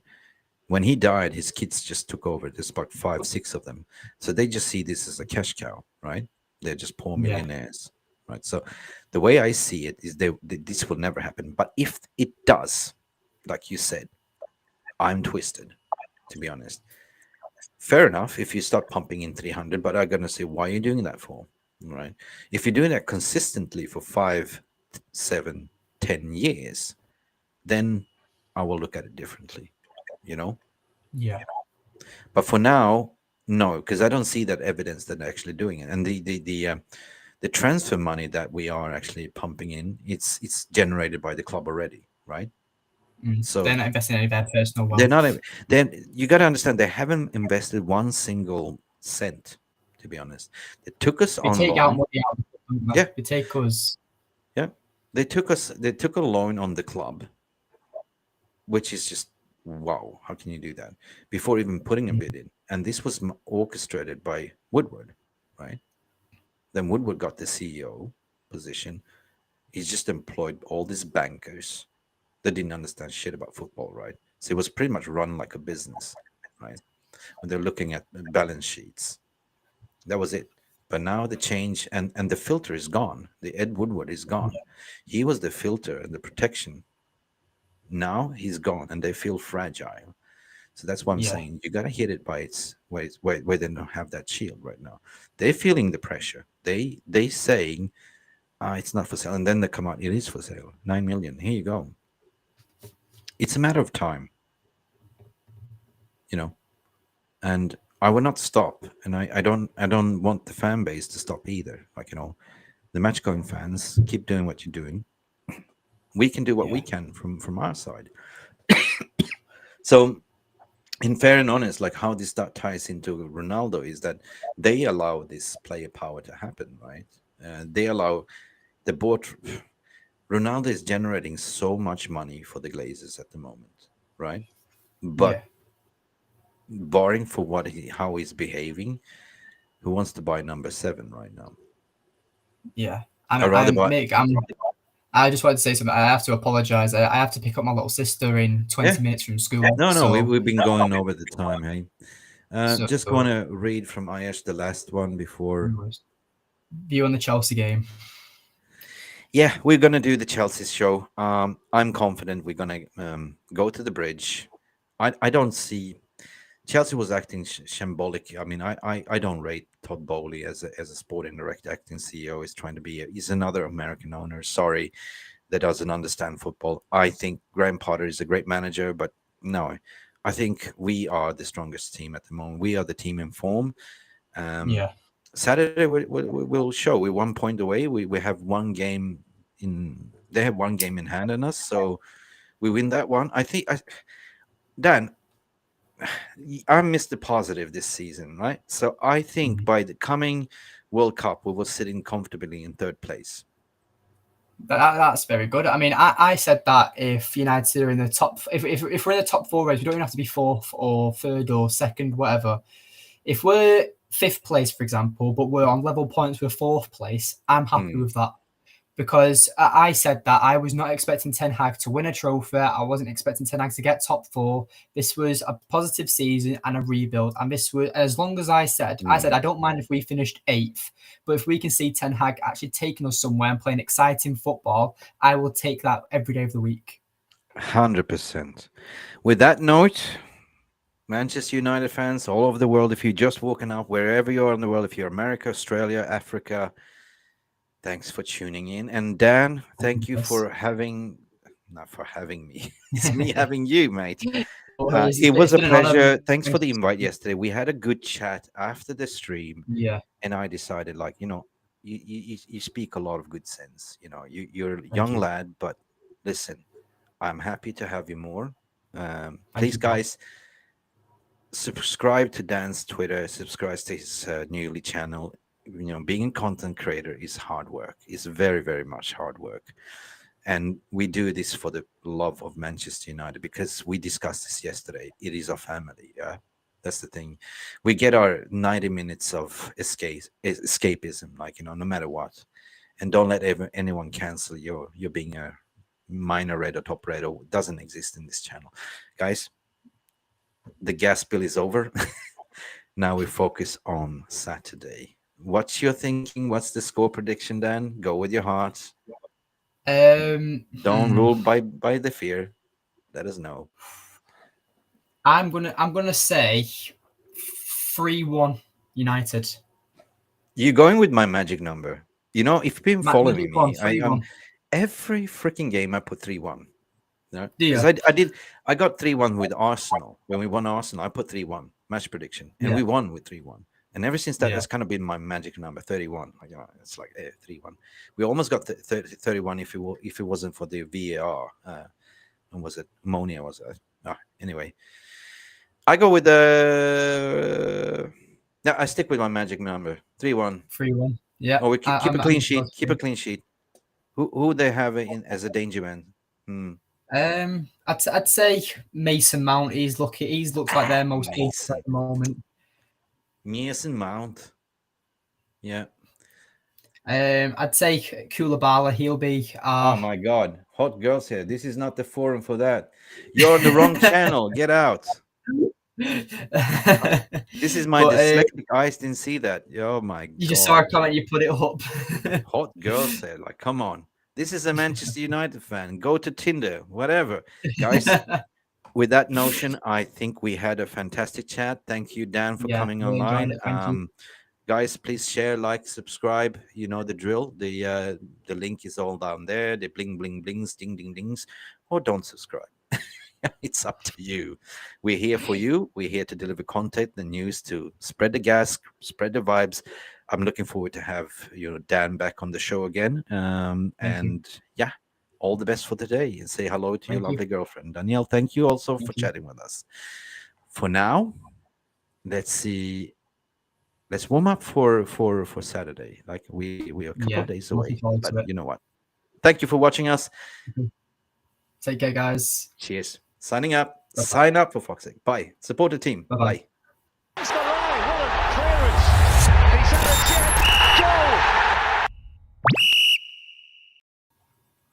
When he died, his kids just took over. There's about 5, 6 of them. So they just see this as a cash cow, right? They're just poor millionaires, right? So the way I see it is this will never happen. But if it does, like you said, I'm twisted, to be honest. Fair enough if you start pumping in 300, but I'm going to say, why are you doing that for? Right? If you're doing that consistently for 5, 7, 10 years, then I will look at it differently, Yeah. But for now, no, because I don't see that evidence that they're actually doing it. And the transfer money that we are actually pumping in, it's generated by the club already, right? So they're not investing any of their personal wealth. They're not. Then you got to understand they haven't invested one single cent. To be honest, they took us on take loan. out money out. They take us. Yeah, They took a loan on the club, which is just wow. How can you do that before even putting a bid in? And this was orchestrated by Woodward, right? Then Woodward got the CEO position. He's just employed all these bankers that didn't understand shit about football, right? So it was pretty much run like a business, right? When they're looking at balance sheets, that was it. But now the change and the filter is gone. The Ed Woodward is gone. He was the filter and the protection. Now he's gone, and they feel fragile. So that's why I'm Yeah, saying you gotta hit it by its where they don't have that shield right now. They're feeling the pressure. They saying it's not for sale, and then they come out. It is for sale. 9 million. Here you go. It's a matter of time, you know. And I will not stop, and I don't want the fan base to stop either. Like the match going fans keep doing what you're doing. We can do what yeah, we can from our side. So in fair and honest, like how this that ties into Ronaldo is that they allow this player power to happen, right? They allow the board. Ronaldo is generating so much money for the Glazers at the moment, right? yeah, But barring for how he's behaving, who wants to buy number 7 right now? yeah. I rather buy. Mick. I just wanted to say something. I have to apologise. I have to pick up my little sister in Yeah, 20 minutes from school. no, So, we've been going over the time. Hey, so just want to read from Ayash the last one before. view on the Chelsea game. Yeah, we're gonna do the Chelsea show. I'm confident we're gonna go to the bridge. I don't see Chelsea was acting shambolic. I mean, I don't rate Todd Bowley as a sporting director, acting CEO. Is trying to be. He's another American owner. Sorry, that doesn't understand football. I think Graham Potter is a great manager, but no, I think we are the strongest team at the moment. We are the team in form. Um, Yeah, Saturday we'll show. We're 1 point away. We have one game in. They have one game in hand on us, so we win that one. I think. Dan, I'm Mr. Positive this season, right? So I think by the coming World Cup, we will sit in comfortably in third place. that's very good. I mean, I said that if United are in the top, if we're in the top 4 race, we don't even have to be 4th or 3rd or 2nd, whatever. If we're 5th place, for example, but we're on level points with 4th place, I'm happy with that. Because I said that I was not expecting Ten Hag to win a trophy. I wasn't expecting Ten Hag to get top 4. This was a positive season and a rebuild. And this was, as long as I said, I don't mind if we finished 8th, but if we can see Ten Hag actually taking us somewhere and playing exciting football, I will take that every day of the week. 100%. With that note, Manchester United fans all over the world, if you're just walking up, wherever you are in the world, if you're America, Australia, Africa, thanks for tuning in. And Dan, thank you for not for having me. It's me having you, mate. It was a pleasure. Thanks for the invite yesterday. We had a good chat after the stream. Yeah. And I decided, like, you speak a lot of good sense. You're a young lad, but listen, I'm happy to have you more. Please, guys, subscribe to Dan's Twitter, subscribe to his newly channel. Being a content creator is hard work. It's very, very much hard work. And we do this for the love of Manchester United, because we discussed this yesterday. It is our family. Yeah, that's the thing. We get our 90 minutes of escapism, like, no matter what. And don't let anyone cancel your being a minor red or top red, or doesn't exist in this channel. Guys, the gas bill is over. Now we focus on Saturday. What's your thinking? What's the score prediction, Dan? Go with your heart. Don't rule by the fear. Let us know. I'm gonna say 3-1 United. You're going with my magic number. If you've been following me, every freaking game I put 3-1. Because I got 3-1 with Arsenal. When we won Arsenal, I put 3-1 match prediction, and we won with 3-1. And ever since that, that's kind of been my magic number, 31. It's like 3-1. We almost got 31 if it wasn't for the VAR. And was it Monia? Was it? Anyway, I go with I stick with my magic number, 3-1. 3-1. Yeah. Or we keep a clean sheet. Keep a clean sheet. Who they have in as a danger man? Hmm. I'd say Mason Mount. He's looks like their most dangerous Mason. at the moment. Mason Mount. Yeah. I'd say Koulibaly. He'll be. Oh my God, hot girls here. This is not the forum for that. You're on the wrong channel. Get out. This is my But, dyslexic eyes didn't see that. Oh my you just saw God. a comment. You put it up. Hot girls here. Like, come on. This is a Manchester United fan. Go to Tinder, whatever. Guys, with that notion, I think we had a fantastic chat. Thank you, Dan, for Yeah, coming really enjoyed online. it. Thank you. Guys, please share, like, subscribe. You know the drill. The link is all down there. The bling bling blings, ding ding dings, or don't subscribe. It's up to you. We're here for you. We're here to deliver content, the news, to spread the gas, spread the vibes. I'm looking forward to have Dan back on the show again. And yeah, all the best for today. And say hello to your Thank you. lovely girlfriend, Danielle. Thank you also for Thank you. chatting with us. For now, let's see. Let's warm up for Saturday. Like we are a couple of days looking away. forward But to it. you know what? Thank you for watching us. Take care, guys. Cheers. Signing up. Bye-bye. Sign up for fuck's sake. Bye. Support the team. Bye-bye. Bye.